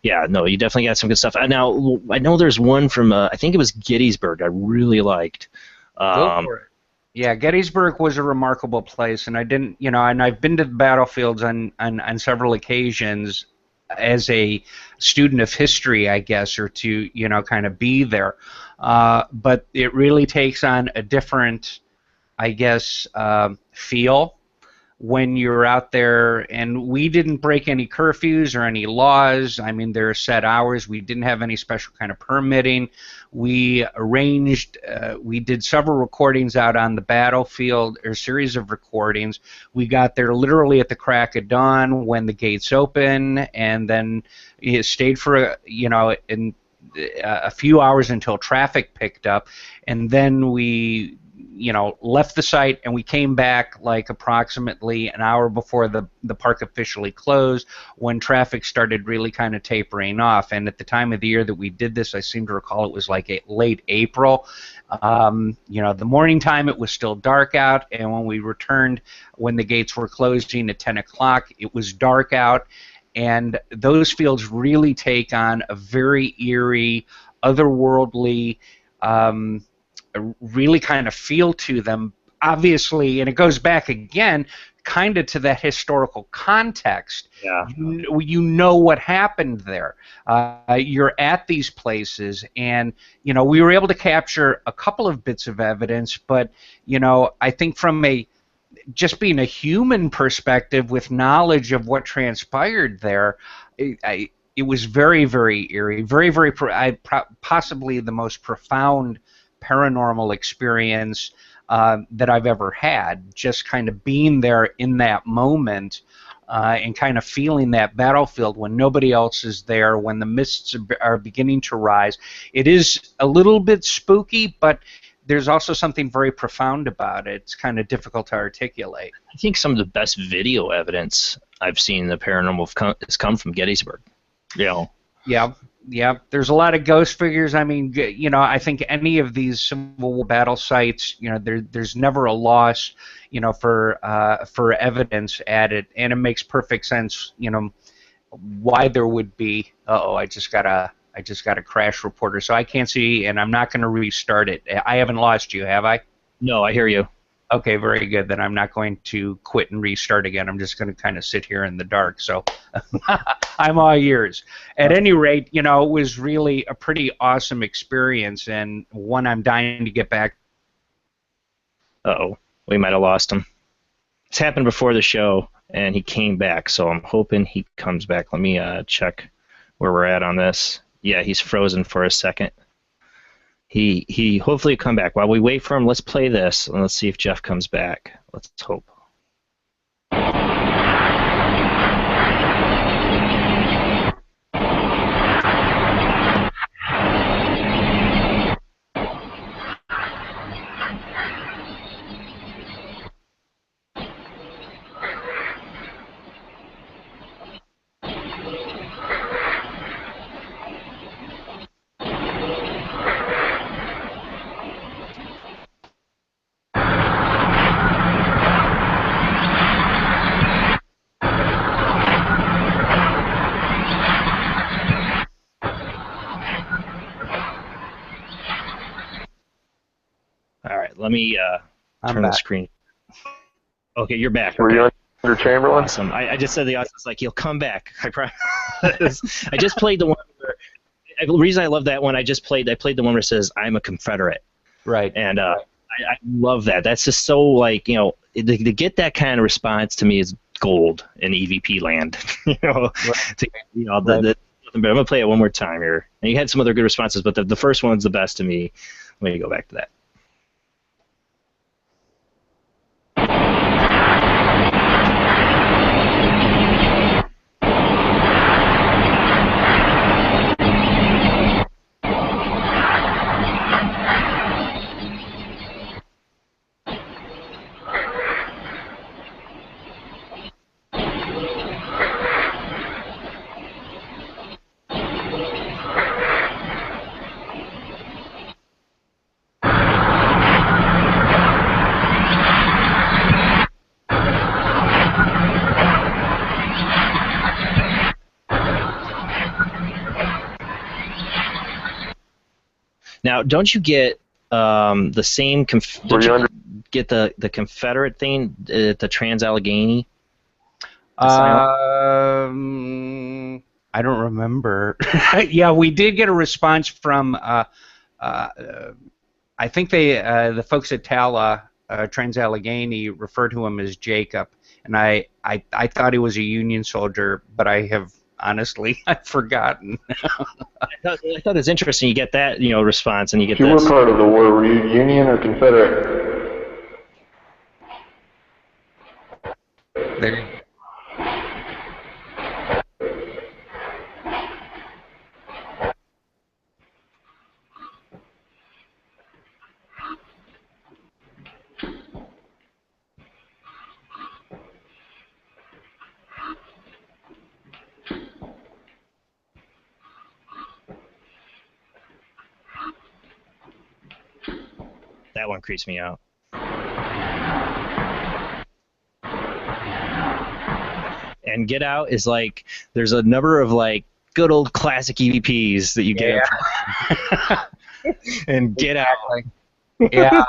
You definitely got some good stuff. Now I know there's one from I think it was Gettysburg I really liked. Go for it. Yeah, Gettysburg was a remarkable place, and I didn't, and I've been to the battlefields on several occasions as a student of history, I guess, or to kind of be there, but it really takes on a different, I guess, feel when you're out there. And we didn't break any curfews or any laws. I mean, there are set hours. We didn't have any special kind of permitting. We arranged, we did several recordings out on the battlefield, or a series of recordings. We got there literally at the crack of dawn when the gates open, and then stayed for a few hours until traffic picked up, and then we left the site, and we came back like approximately an hour before the park officially closed, when traffic started really kind of tapering off. And at the time of the year that we did this, I seem to recall it was like late April. The morning time it was still dark out, and when we returned, when the gates were closing at 10 o'clock, it was dark out. And those fields really take on a very eerie, otherworldly, really kind of feel to them, obviously, and it goes back again kind of to that historical context. Yeah. You know what happened there. You're at these places, and we were able to capture a couple of bits of evidence, but I think from just being a human perspective with knowledge of what transpired there, it was very, very eerie, very, very possibly the most profound paranormal experience that I've ever had. Just kind of being there in that moment and kind of feeling that battlefield when nobody else is there, when the mists are beginning to rise. It is a little bit spooky, but there's also something very profound about it. It's kind of difficult to articulate. I think some of the best video evidence I've seen in the paranormal has come from Gettysburg. You know. Yeah. There's a lot of ghost figures. I mean, you know, I think any of these Civil War battle sites, you know, there's never a loss, you know, for evidence added, and it makes perfect sense, you know, why there would be. I just got a crash reporter, so I can't see, and I'm not going to restart it. I haven't lost you, have I? No, I hear you. Okay, very good. Then I'm not going to quit and restart again. I'm just going to kind of sit here in the dark. So I'm all ears. At any rate, you know, it was really a pretty awesome experience, and one I'm dying to get back. Uh-oh, we might have lost him. It's happened before the show, and he came back, so I'm hoping he comes back. Let me check where we're at on this. Yeah, he's frozen for a second. He hopefully will come back. While we wait for him, let's play this, and let's see if Jeff comes back. Let's hope. Let me turn the screen. Okay, you're back. Were you under Chamberlain? Awesome. I just said the audience like he'll come back. I promise. I just played the one where the reason I love that one I played the one where it says I'm a Confederate. Right. And I love that. That's just so like, you know, to get that kind of response to me is gold in EVP land. You know, right. I'm gonna play it one more time here. And you had some other good responses, but the first one's the best to me. Let me go back to that. Now, don't you get the same? Don't you get the Confederate thing at the Trans-Allegheny? I don't remember. Yeah, we did get a response from. I think the folks at Tala Trans-Allegheny refer to him as Jacob, and I thought he was a Union soldier, but I have. Honestly, I've forgotten. I thought it's interesting. You get that, response, and you get you this. were part of the war. Were you Union or Confederate? There. That one creeps me out. And Get Out is like, there's a number of like good old classic EVPs that you get. Yeah. And Get Out. Yeah,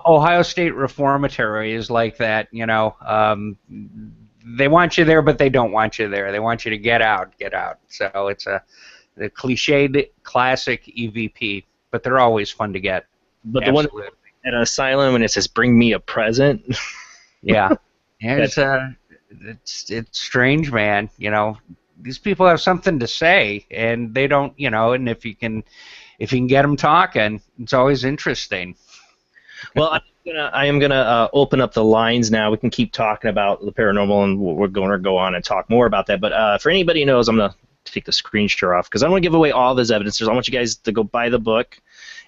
Ohio State Reformatory is like that, they want you there, but they don't want you there. They want you to get out. So it's the cliched classic EVP, but they're always fun to get. But absolutely. The one at an asylum and it says "Bring me a present." Yeah, it's strange, man. These people have something to say, and they don't. And if you can get them talking, it's always interesting. Well, I am gonna open up the lines now. We can keep talking about the paranormal, and we're going to go on and talk more about that. But for anybody who knows, I'm gonna take the screen share off because I don't want to give away all of his evidence. I want you guys to go buy the book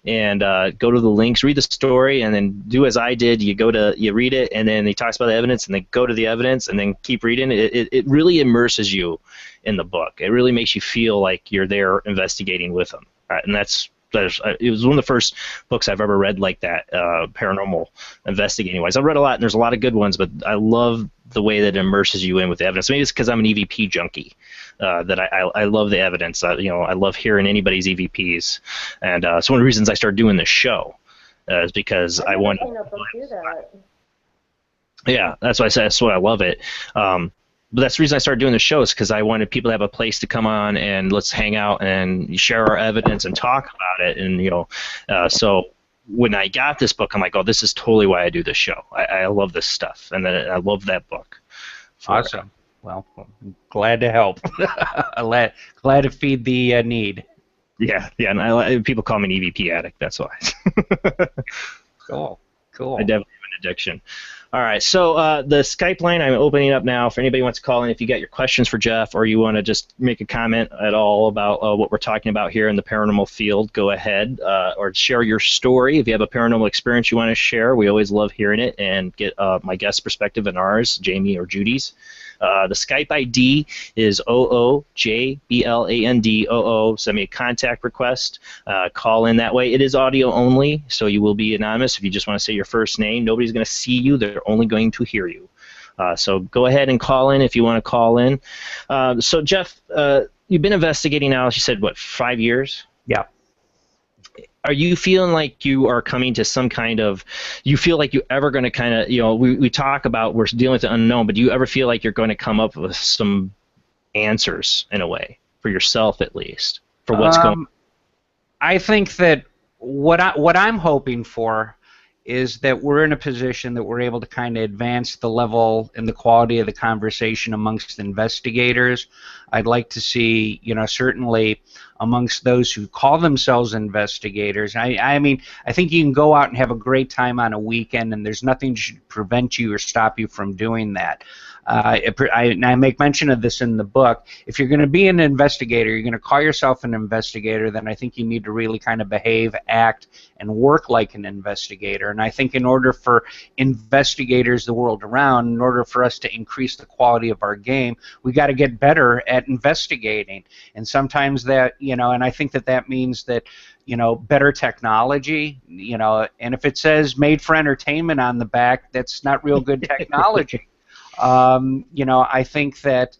and go to the links, read the story, and then do as I did. You read it, and then he talks about the evidence, and then go to the evidence, and then keep reading. It really immerses you in the book. It really makes you feel like you're there investigating with him, and it was one of the first books I've ever read like that, paranormal investigating wise. I've read a lot, and there's a lot of good ones, but I love the way that it immerses you in with the evidence. Maybe it's because I'm an EVP junkie that I love the evidence. I love hearing anybody's EVPs, and so one of the reasons I started doing this show is because I want. Yeah, that's why I said that's why I love it. But that's the reason I started doing the show is because I wanted people to have a place to come on and let's hang out and share our evidence and talk about it. And so when I got this book, I'm like, oh, this is totally why I do this show. I love this stuff, and then I love that book. Awesome. Well, I'm glad to help. glad to feed the need. Yeah, and people call me an EVP addict. That's why. Cool. I definitely have an addiction. All right, so the Skype line I'm opening up now for anybody who wants to call in. If you got your questions for Jeff or you want to just make a comment at all about what we're talking about here in the paranormal field, go ahead or share your story. If you have a paranormal experience you want to share, we always love hearing it and get my guest perspective and ours, Jamie or Judy's. The Skype ID is oojblandoo. Send me a contact request. Call in that way. It is audio only, so you will be anonymous. If you just want to say your first name, nobody's going to see you. They're only going to hear you. So go ahead and call in if you want to call in. So, Jeff, you've been investigating now, as you said, 5 years? Yeah. Are you feeling like you are coming to some kind of, you feel like you're ever going to kind of, we talk about we're dealing with the unknown, but do you ever feel like you're going to come up with some answers in a way, for yourself at least, for what's going on? I think that what I'm hoping for is that we're in a position that we're able to kind of advance the level and the quality of the conversation amongst investigators. I'd like to see, certainly amongst those who call themselves investigators. I mean, I think you can go out and have a great time on a weekend, and there's nothing that should prevent you or stop you from doing that. I make mention of this in the book. If you're going to be an investigator, you're going to call yourself an investigator, then I think you need to really kind of behave, act, and work like an investigator. And I think in order for investigators the world around, in order for us to increase the quality of our game, we got to get better at investigating. And sometimes that, and I think that means that, better technology, and if it says made for entertainment on the back, that's not real good technology. I think that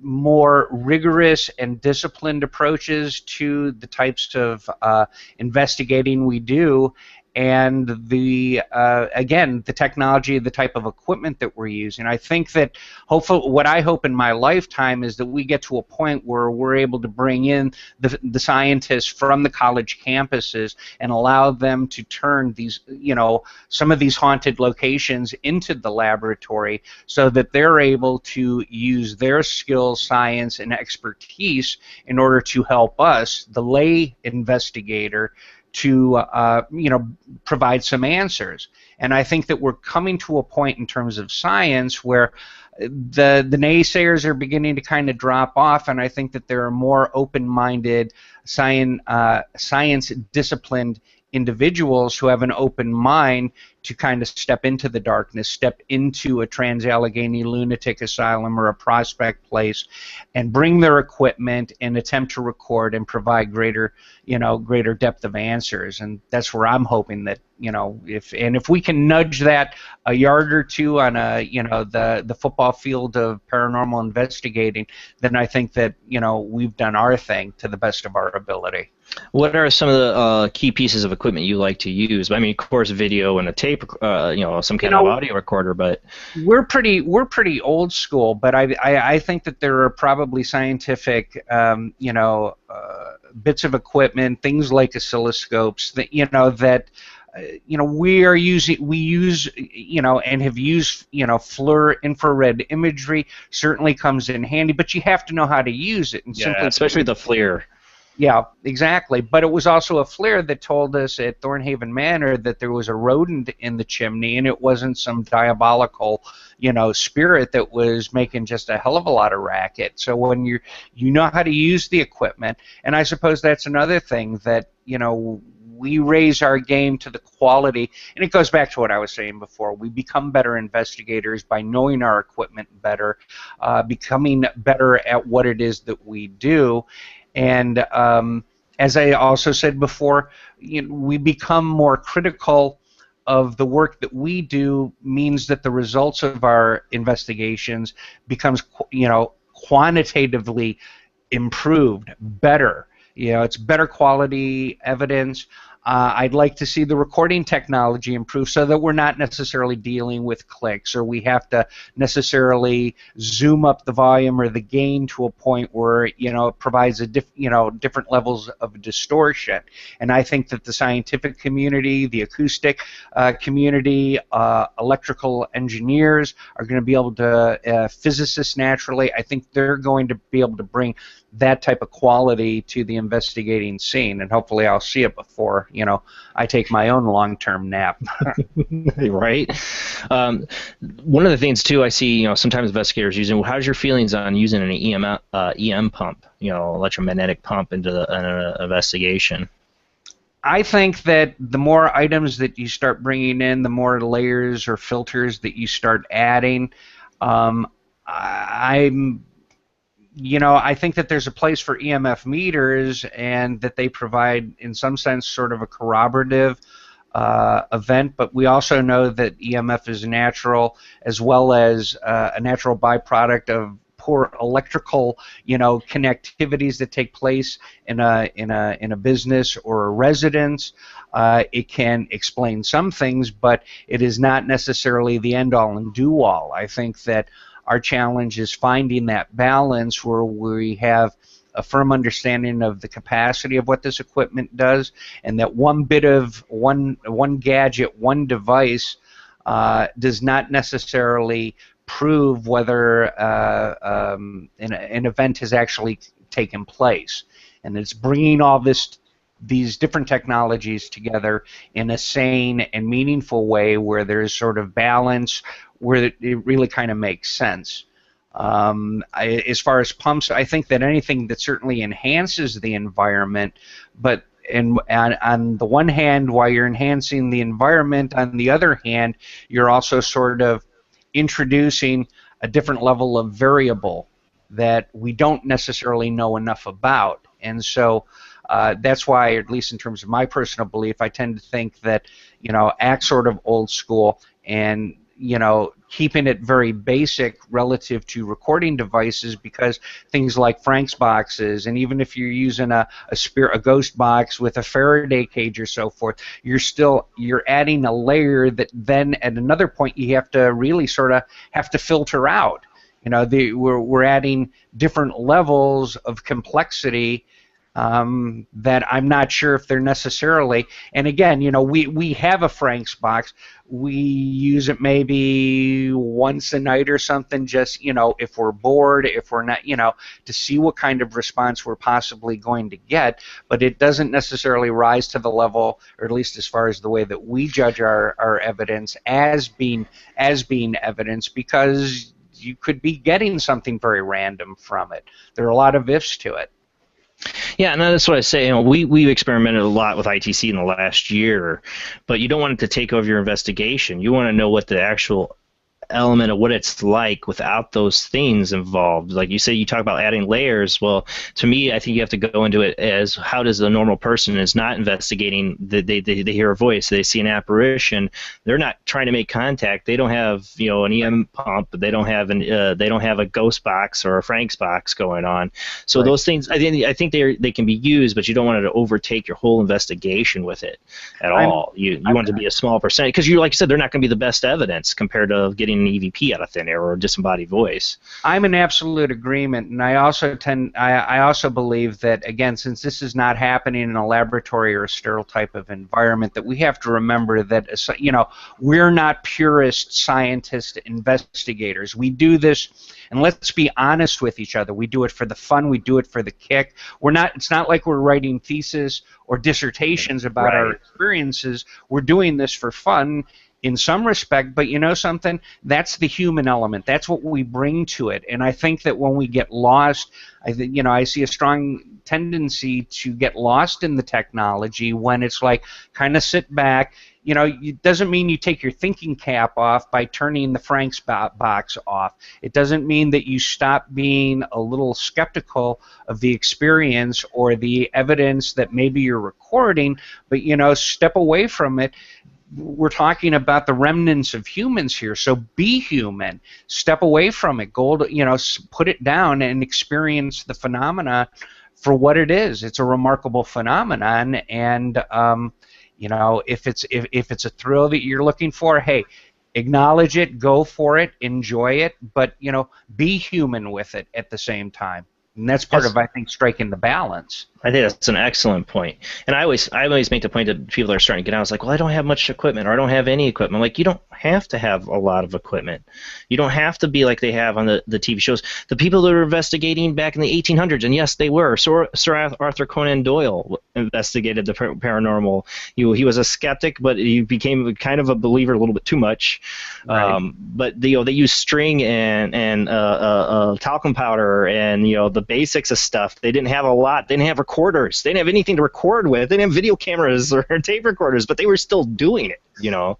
more rigorous and disciplined approaches to the types of investigating we do, and again, the technology, the type of equipment that we're using. I think that what I hope in my lifetime is that we get to a point where we're able to bring in the scientists from the college campuses and allow them to turn these, some of these haunted locations into the laboratory so that they're able to use their skills, science, and expertise in order to help us, the lay investigator, to provide some answers. And I think that we're coming to a point in terms of science where the naysayers are beginning to kind of drop off, and I think that there are more open-minded, science-disciplined individuals who have an open mind to kind of step into the darkness, step into a trans-Allegheny lunatic asylum or a prospect place, and bring their equipment and attempt to record and provide greater depth of answers. And that's where I'm hoping that, if we can nudge that a yard or two on the football field of paranormal investigating, then I think that we've done our thing to the best of our ability. What are some of the key pieces of equipment you like to use? I mean, of course, video and a tape, some kind of audio recorder. But we're pretty old school. But I think that there are probably scientific, bits of equipment, things like oscilloscopes that we use and have used FLIR infrared imagery certainly comes in handy. But you have to know how to use it. And especially the FLIR. Yeah, exactly. But it was also a flare that told us at Thornhaven Manor that there was a rodent in the chimney, and it wasn't some diabolical, spirit that was making just a hell of a lot of racket. So when you know how to use the equipment, and I suppose that's another thing that, we raise our game to the quality, and it goes back to what I was saying before. We become better investigators by knowing our equipment better, becoming better at what it is that we do. And as I also said before, we become more critical of the work that we do, means that the results of our investigations becomes, quantitatively improved, better. It's better quality evidence. I'd like to see the recording technology improve so that we're not necessarily dealing with clicks, or we have to necessarily zoom up the volume or the gain to a point where it provides a different levels of distortion. And I think that the scientific community, the acoustic community, electrical engineers are going to be able to, physicists naturally, I think they're going to be able to bring that type of quality to the investigating scene, and hopefully I'll see it before I take my own long-term nap. Right. One of the things too I see, sometimes investigators using. How's your feelings on using an EM pump, electromagnetic pump into an investigation? I think that the more items that you start bringing in, the more layers or filters that you start adding. I think that there's a place for EMF meters, and that they provide, in some sense, sort of a corroborative event, but we also know that EMF is natural, as well as a natural byproduct of poor electrical, connectivities that take place in a business or a residence. It can explain some things, but it is not necessarily the end-all and do-all. I think that our challenge is finding that balance where we have a firm understanding of the capacity of what this equipment does, and that one bit of one gadget, one device does not necessarily prove whether an event has actually taken place. And it's bringing all these different technologies together in a sane and meaningful way where there's sort of balance, where it really kind of makes sense. As far as pumps, I think that anything that certainly enhances the environment, but on the one hand, while you're enhancing the environment, on the other hand, you're also sort of introducing a different level of variable that we don't necessarily know enough about. And so that's why, at least in terms of my personal belief, I tend to think that, act sort of old school, and keeping it very basic relative to recording devices, because things like Frank's boxes, and even if you're using a ghost box with a Faraday cage or so forth, you're adding a layer that then at another point you have to really sort of have to filter out. We're adding different levels of complexity that I'm not sure if they're necessarily. And again, we have a Frank's box. We use it maybe once a night or something, just, if we're bored, if we're not, to see what kind of response we're possibly going to get. But it doesn't necessarily rise to the level, or at least as far as the way that we judge our evidence as being evidence, because you could be getting something very random from it. There are a lot of ifs to it. Yeah, and that's what I say. We've experimented a lot with ITC in the last year, but you don't want it to take over your investigation. You want to know what the actual element of what it's like without those things involved. Like you say, you talk about adding layers. Well, to me, I think you have to go into it as, how does the normal person is not investigating, they hear a voice, they see an apparition, they're not trying to make contact, they don't have an EM pump, they don't have a ghost box or a Frank's box going on. So right. Those things, I think they can be used, but you don't want it to overtake your whole investigation with it at all. You want it to be a small percentage, because like you said, they're not going to be the best evidence compared to getting an EVP out of thin air or a disembodied voice. I'm in absolute agreement, and I also believe that, again, since this is not happening in a laboratory or a sterile type of environment, that we have to remember that, you know, we're not purist scientists, investigators. We do this, and let's be honest with each other. We do it for the fun. We do it for the kick. We're not. It's not like we're writing theses or dissertations about our experiences. We're doing this for fun in some respect, but you know something? That's the human element. That's what we bring to it. And I think that when we get lost, I see a strong tendency to get lost in the technology when it's like, kind of sit back. You know, it doesn't mean you take your thinking cap off by turning the Frank's box off. It doesn't mean that you stop being a little skeptical of the experience or the evidence that maybe you're recording, but, you know, step away from it. We're talking about the remnants of humans here, so be human. Step away from it. Go, you know, put it down and experience the phenomena for what it is. It's a remarkable phenomenon, and you know, if it's a thrill that you're looking for, hey, acknowledge it, go for it, enjoy it, but you know, be human with it at the same time. And that's part of, I think, striking the balance. I think that's an excellent point. And I always make the point that people that are starting to get out, it's like, well, I don't have much equipment, or I don't have any equipment. I'm like, you don't have to have a lot of equipment. You don't have to be like they have on the TV shows. The people that were investigating back in the 1800s, and yes, they were. Sir Arthur Conan Doyle investigated the paranormal. He was a skeptic, but he became kind of a believer a little bit too much. Right. But you know, they used string and talcum powder and, you know, the basics of stuff. They didn't have a lot. They didn't have recorders. They didn't have anything to record with. They didn't have video cameras or tape recorders, but they were still doing it, you know.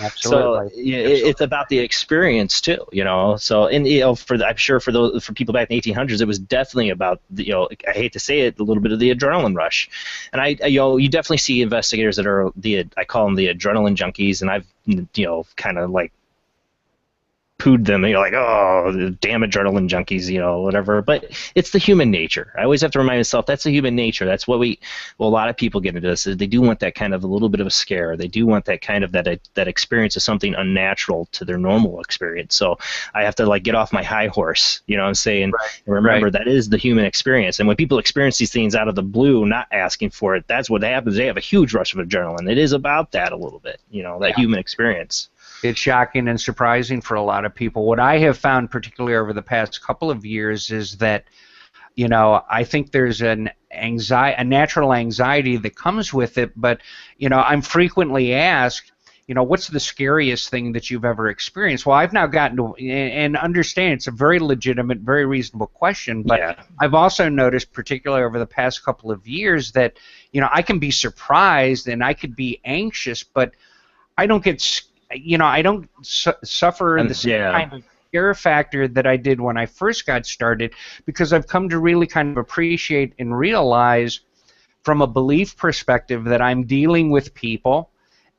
Absolutely. So it's about the experience too, you know. So, and you know, I'm sure for people back in the 1800s, it was definitely about you know, I hate to say it, a little bit of the adrenaline rush. And you definitely see investigators that are I call them the adrenaline junkies, and I've, you know, kind of like pooed them, and you're like, oh, damn adrenaline junkies, you know, whatever. But it's the human nature. I always have to remind myself that's the human nature. That's what a lot of people get into this. Is they do want that kind of a little bit of a scare. They do want that kind of that experience of something unnatural to their normal experience. So I have to like get off my high horse, you know what I'm saying? Right. And remember, that is the human experience. And when people experience these things out of the blue, not asking for it, that's what happens. They have a huge rush of adrenaline. It is about that a little bit, you know, that human experience. It's shocking and surprising for a lot of people. What I have found, particularly over the past couple of years, is that, you know, I think there's a natural anxiety that comes with it. But, you know, I'm frequently asked, you know, what's the scariest thing that you've ever experienced? Well, I've now gotten to and understand it's a very legitimate, very reasonable question. But I've also noticed, particularly over the past couple of years, that, you know, I can be surprised and I could be anxious, but I don't get, you know, I don't suffer the same kind of scare factor that I did when I first got started, because I've come to really kind of appreciate and realize from a belief perspective that I'm dealing with people,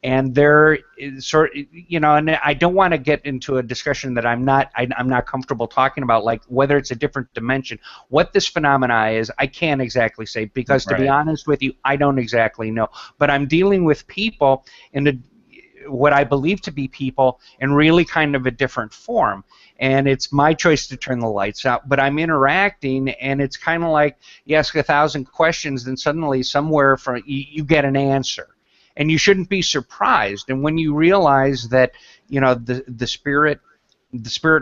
and they're sort of, you know, and I don't want to get into a discussion that I'm not comfortable talking about, like whether it's a different dimension. What this phenomena is, I can't exactly say, because to be honest with you, I don't exactly know. But I'm dealing with people in what I believe to be people in really kind of a different form, and it's my choice to turn the lights out, but I'm interacting, and it's kind of like you ask 1,000 questions, then suddenly somewhere from you get an answer, and you shouldn't be surprised. And when you realize that, you know, the spirit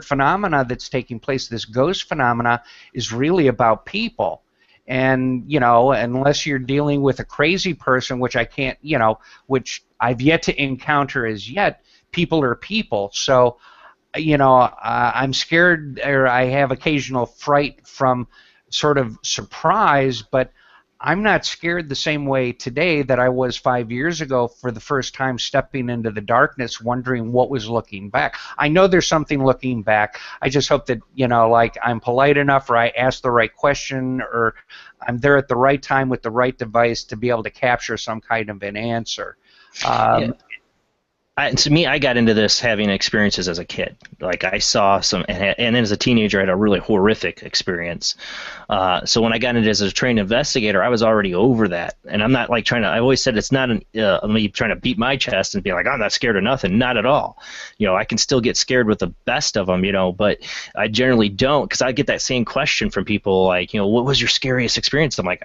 phenomena that's taking place, this ghost phenomena, is really about people. And, you know, unless you're dealing with a crazy person, which I can't, you know, which I've yet to encounter as yet, people are people. So, you know, I'm scared, or I have occasional fright from sort of surprise, but I'm not scared the same way today that I was 5 years ago for the first time stepping into the darkness, wondering what was looking back. I know there's something looking back. I just hope that, you know, like I'm polite enough, or I ask the right question, or I'm there at the right time with the right device to be able to capture some kind of an answer. To me, I got into this having experiences as a kid. Like I saw some, and then as a teenager, I had a really horrific experience. So when I got into it as a trained investigator, I was already over that. And I'm not like trying to. I always said it's not me trying to beat my chest and be like I'm not scared of nothing. Not at all. I can still get scared with the best of them. But I generally don't, because I get that same question from people like, what was your scariest experience? I'm like,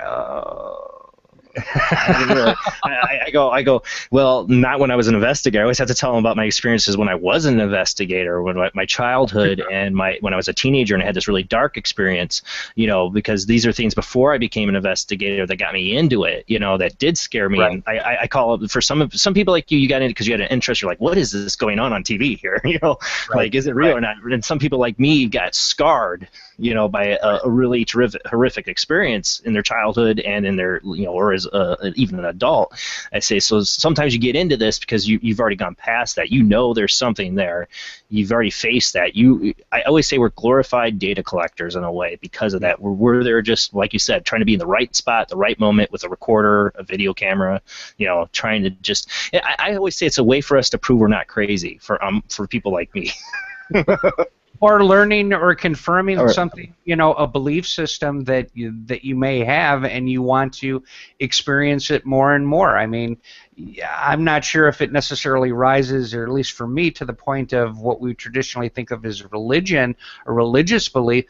I go, well, not when I was an investigator. I always have to tell them about my experiences when I was an investigator, when my childhood and when I was a teenager and I had this really dark experience, because these are things before I became an investigator that got me into it, that did scare me. Right. And I call it, for some people like you got into it because you had an interest. You're like, what is this going on TV here? Right. Like, is it real or not? And some people like me got scarred, by a really horrific experience in their childhood and in their, or as even an adult. I say, so sometimes you get into this because you've already gone past that. There's something there. You've already faced that. I always say we're glorified data collectors in a way because of that. We're there just, like you said, trying to be in the right spot, the right moment with a recorder, a video camera, trying to just, I always say it's a way for us to prove we're not crazy for people like me. Or learning or confirming something, a belief system that you may have, and you want to experience it more and more. I mean, I'm not sure if it necessarily rises, or at least for me, to the point of what we traditionally think of as religion or religious belief.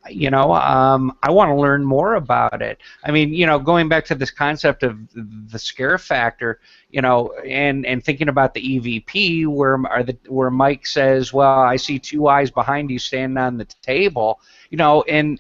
I want to learn more about it. I mean, going back to this concept of the scare factor, and thinking about the EVP, where Mike says, "Well, I see two eyes behind you standing on the table," and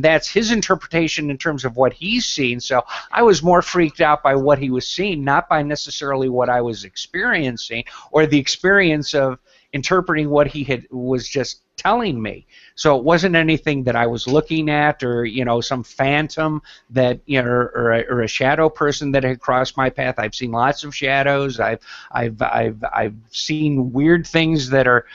that's his interpretation in terms of what he's seen. So I was more freaked out by what he was seeing, not by necessarily what I was experiencing or the experience of interpreting what he was just telling me. So it wasn't anything that I was looking at, or some phantom that or a shadow person that had crossed my path. I've seen lots of shadows. I've seen weird things that are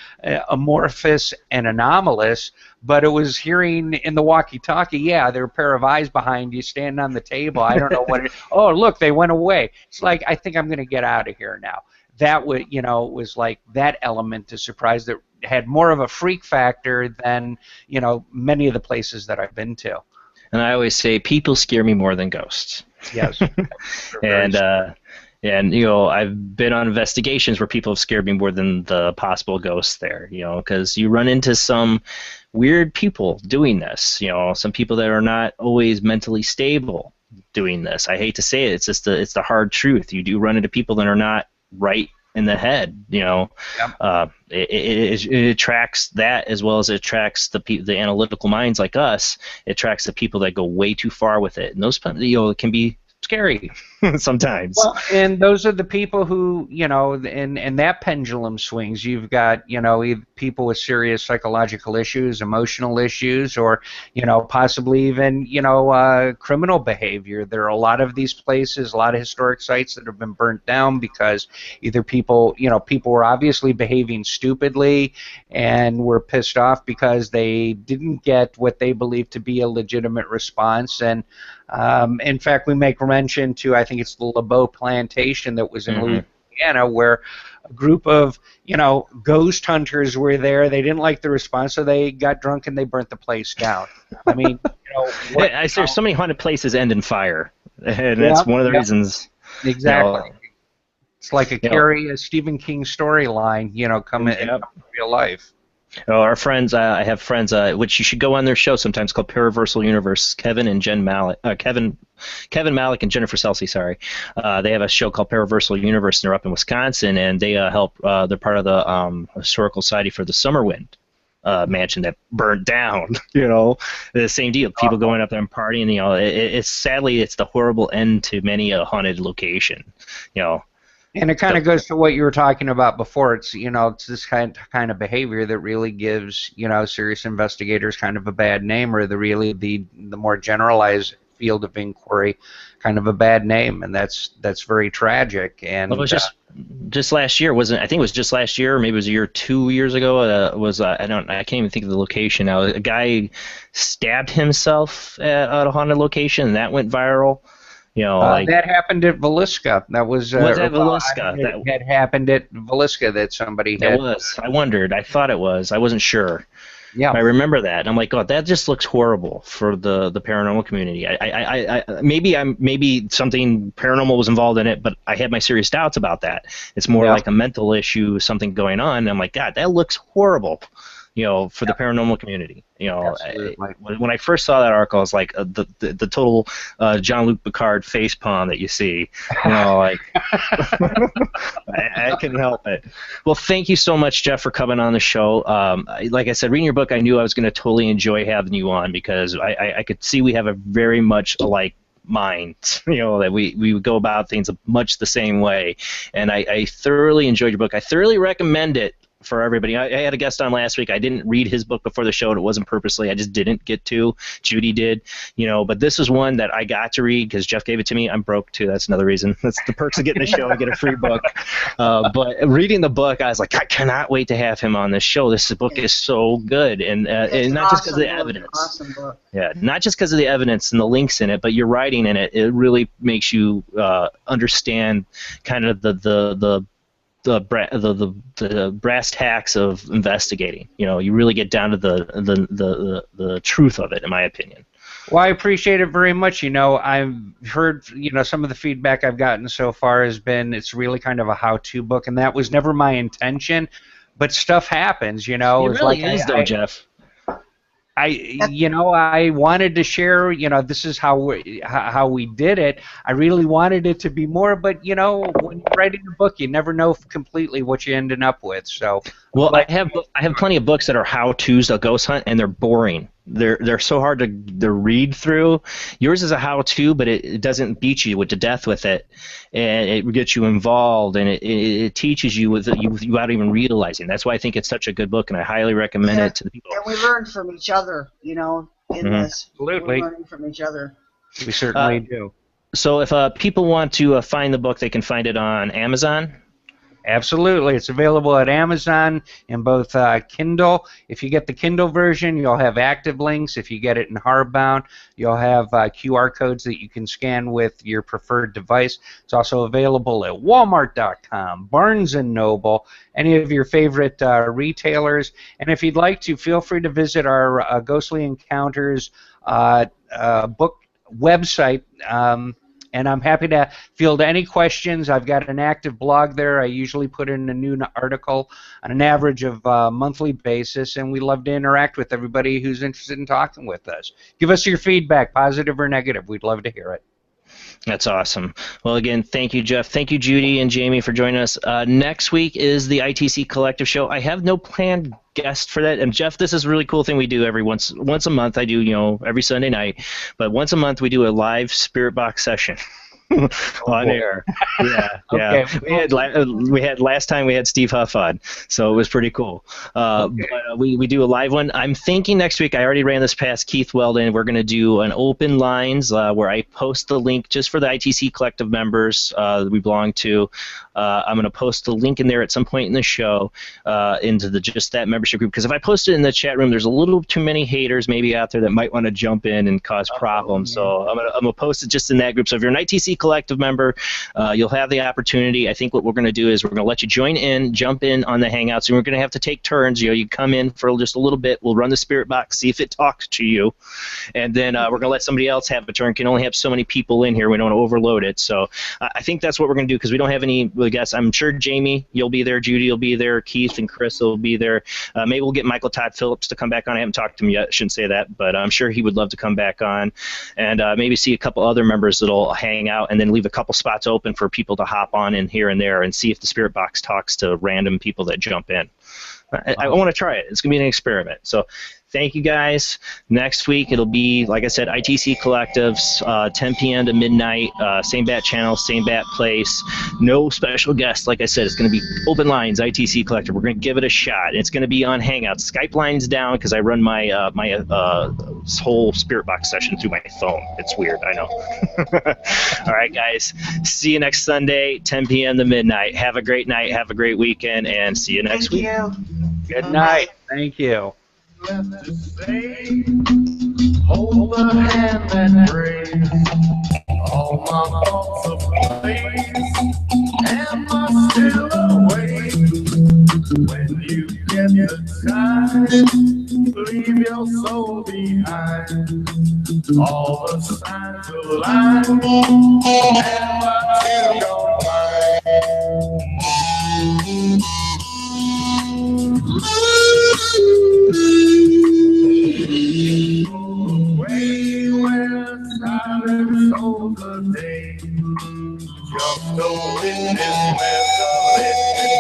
amorphous and anomalous. But it was hearing in the walkie-talkie, yeah, there are a pair of eyes behind you standing on the table. I don't know what it. Oh, look, they went away. It's like, I think I'm going to get out of here now. That would, was like that element to surprise that had more of a freak factor than, many of the places that I've been to. And I always say people scare me more than ghosts. Yes. And I've been on investigations where people have scared me more than the possible ghosts there, because you run into some weird people doing this, some people that are not always mentally stable doing this. I hate to say it, it's just it's the hard truth. You do run into people that are not right in the head, Yep. It attracts that, as well as it attracts the analytical minds like us. It attracts the people that go way too far with it, and those it can be scary sometimes. Well, and those are the people who, and that pendulum swings. You've got, people with serious psychological issues, emotional issues, or, possibly even, criminal behavior. There are a lot of these places, a lot of historic sites that have been burnt down because either people were obviously behaving stupidly and were pissed off because they didn't get what they believed to be a legitimate response. And in fact, we make mention to, I think it's the LeBeau Plantation that was in Louisiana, where a group of, ghost hunters were there. They didn't like the response, so they got drunk and they burnt the place down. I mean, there's so many haunted places end in fire, and that's one of the reasons. Exactly. It's like a Stephen King storyline, coming in real life. Oh, our friends, I have friends, which you should go on their show sometimes, called Paraversal Universe. Kevin Malik and Jennifer Selsey, sorry. They have a show called Paraversal Universe, and they're up in Wisconsin, and they help. They're part of the Historical Society for the Summerwind mansion that burnt down. The same deal. People going up there and partying. It's sadly it's the horrible end to many a haunted location. And it kind of goes to what you were talking about before. It's it's this kind of behavior that really gives serious investigators kind of a bad name, or the more generalized field of inquiry kind of a bad name, and that's very tragic. And well, it was just last year, wasn't it? I think it was just last year, or maybe it was a year, 2 years ago. I can't even think of the location now. A guy stabbed himself at a haunted location, and that went viral. You know, like that happened at Villisca. That was at Villisca. It had happened at Villisca that somebody had. It was. I wondered. I thought it was. I wasn't sure. Yeah. I remember that. And I'm like, oh, that just looks horrible for the paranormal community. Maybe something paranormal was involved in it, but I had my serious doubts about that. It's more like a mental issue, something going on. And I'm like, God, that looks horrible. You know, for the paranormal community. You know, when I first saw that article, I was like, the total Jean-Luc Picard facepalm that you see. You know, like I couldn't help it. Well, thank you so much, Jeff, for coming on the show. Like I said, reading your book, I knew I was going to totally enjoy having you on because I could see we have a very much alike mind, you know, that we would go about things much the same way. And I thoroughly enjoyed your book. I thoroughly recommend it for everybody. I had a guest on last week. I didn't read his book before the show, and it wasn't purposely. I just didn't get to. Judy did, you know. But this is one that I got to read because Jeff gave it to me. I'm broke too. That's another reason. That's the perks of getting the show. I get a free book. But reading the book, I was like, I cannot wait to have him on this show. This book is so good, and not just because of the evidence. Awesome book. Yeah, not just because of the evidence and the links in it, but your writing in it. It really makes you understand kind of the brass tacks of investigating. You know, you really get down to the truth of it, in my opinion. Well, I appreciate it very much. You know, I've heard, you know, some of the feedback I've gotten so far has been it's really kind of a how-to book, and that was never my intention. But stuff happens, you know. It really is, though, Jeff. I wanted to share, you know, this is how we did it. I really wanted it to be more, but, you know, when you're writing a book, you never know completely what you're ending up with. So, well, I have plenty of books that are how-tos to ghost hunt, and they're boring. They're so hard to read through. Yours is a how-to, but it doesn't beat you to death with it, and it gets you involved, and it teaches you without even realizing. That's why I think it's such a good book, and I highly recommend it to the people. And we learn from each other, you know, in this. Absolutely. We're learning from each other. We certainly do. So if people want to find the book, they can find it on Amazon? Absolutely. It's available at Amazon in both Kindle. If you get the Kindle version, you'll have active links. If you get it in hardbound, you'll have QR codes that you can scan with your preferred device. It's also available at Walmart.com, Barnes & Noble, any of your favorite retailers. And if you'd like to, feel free to visit our Ghostly Encounters book website. And I'm happy to field any questions. I've got an active blog there. I usually put in a new article on an average of monthly basis, and we love to interact with everybody who's interested in talking with us. Give us your feedback, positive or negative. We'd love to hear it. That's awesome. Well, again, thank you, Jeff. Thank you, Judy and Jamie, for joining us. Next week is the ITC Collective Show. I have no planned guest for that. And Jeff, this is a really cool thing we do every once a month. I do, you know, every Sunday night, but once a month we do a live spirit box session. On air. Yeah, yeah. Okay. We had last time we had Steve Huff on, so it was pretty cool. But we do a live one. I'm thinking next week. I already ran this past Keith Weldon. We're going to do an open lines where I post the link just for the ITC Collective members that we belong to. I'm going to post the link in there at some point in the show into just that membership group, because if I post it in the chat room, there's a little too many haters maybe out there that might want to jump in and cause problems. So I'm gonna post it just in that group. So if you're an ITC Collective member, you'll have the opportunity. I think what we're going to do is we're going to let you jump in on the Hangouts, and we're going to have to take turns. You know, you come in for just a little bit. We'll run the spirit box, see if it talks to you, and then we're going to let somebody else have a turn. Can only have so many people in here. We don't want to overload it. So I think that's what we're going to do, because we don't have any guests. I'm sure Jamie, you'll be there. Judy will be there. Keith and Chris will be there. Maybe we'll get Michael Todd Phillips to come back on. I haven't talked to him yet. I shouldn't say that, but I'm sure he would love to come back on, and maybe see a couple other members that'll hang out, and then leave a couple spots open for people to hop on in here and there and see if the spirit box talks to random people that jump in. I want to try it. It's going to be an experiment. So thank you, guys. Next week, it'll be, like I said, ITC Collectives, 10 p.m. to midnight, same bat channel, same bat place. No special guests. Like I said, it's going to be open lines, ITC Collective. We're going to give it a shot. It's going to be on Hangouts. Skype line's down because I run my whole spirit box session through my phone. It's weird, I know. All right, guys. See you next Sunday, 10 p.m. to midnight. Have a great night. Have a great weekend, and see you next week. Thank you. Good night. Thank you. Left to say, hold the hand that breaks all my my thoughts ablaze. Am I still awake? When you get the time, leave your soul behind. All the signs align. Am I still gonna find? Away where silence holds the day. Just a witness with the living.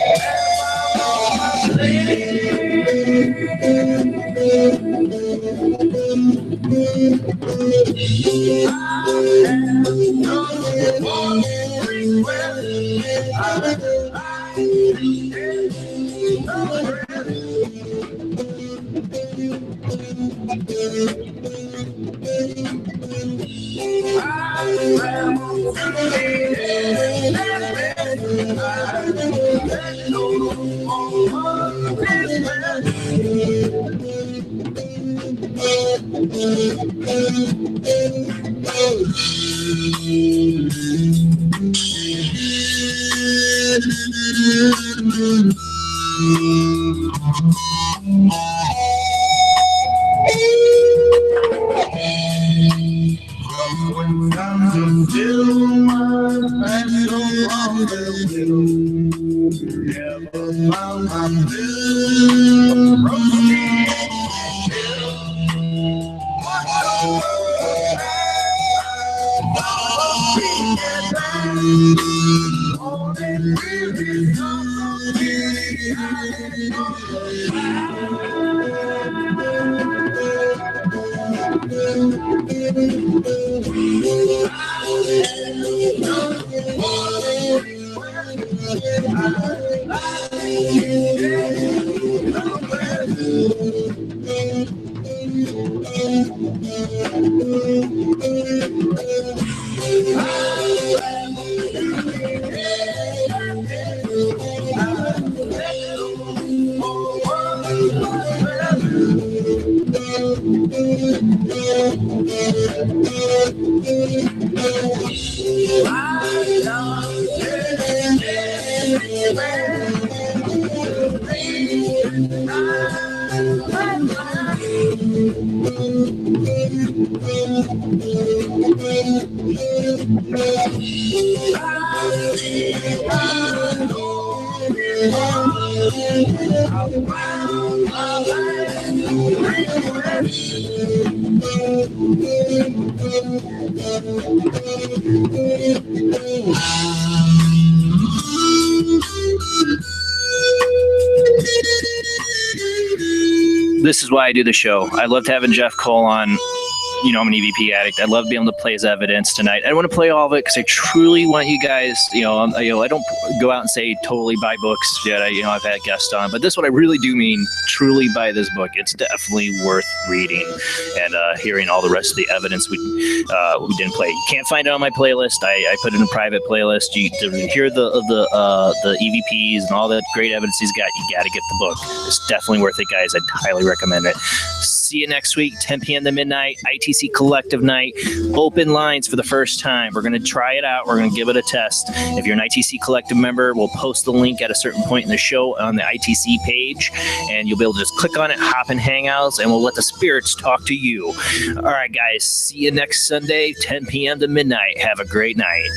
Am I on my This is why I do the show. I loved having Jeff Cole on. You know, I'm an EVP addict. I love being able to play his evidence tonight. I don't want to play all of it because I truly want you guys, I don't go out and say totally buy books yet. I've had guests on, but this is what I really do mean, truly buy this book. It's definitely worth reading and hearing all the rest of the evidence we didn't play. You can't find it on my playlist. I put it in a private playlist. To hear the EVPs and all that great evidence he's got, you got to get the book. It's definitely worth it, guys. I'd highly recommend it. See you next week, 10 p.m. to midnight, ITC Collective Night. Open lines for the first time. We're going to try it out. We're going to give it a test. If you're an ITC Collective member, we'll post the link at a certain point in the show on the ITC page, and you'll be able to just click on it, hop in Hangouts, and we'll let the spirits talk to you. All right, guys. See you next Sunday, 10 p.m. to midnight. Have a great night.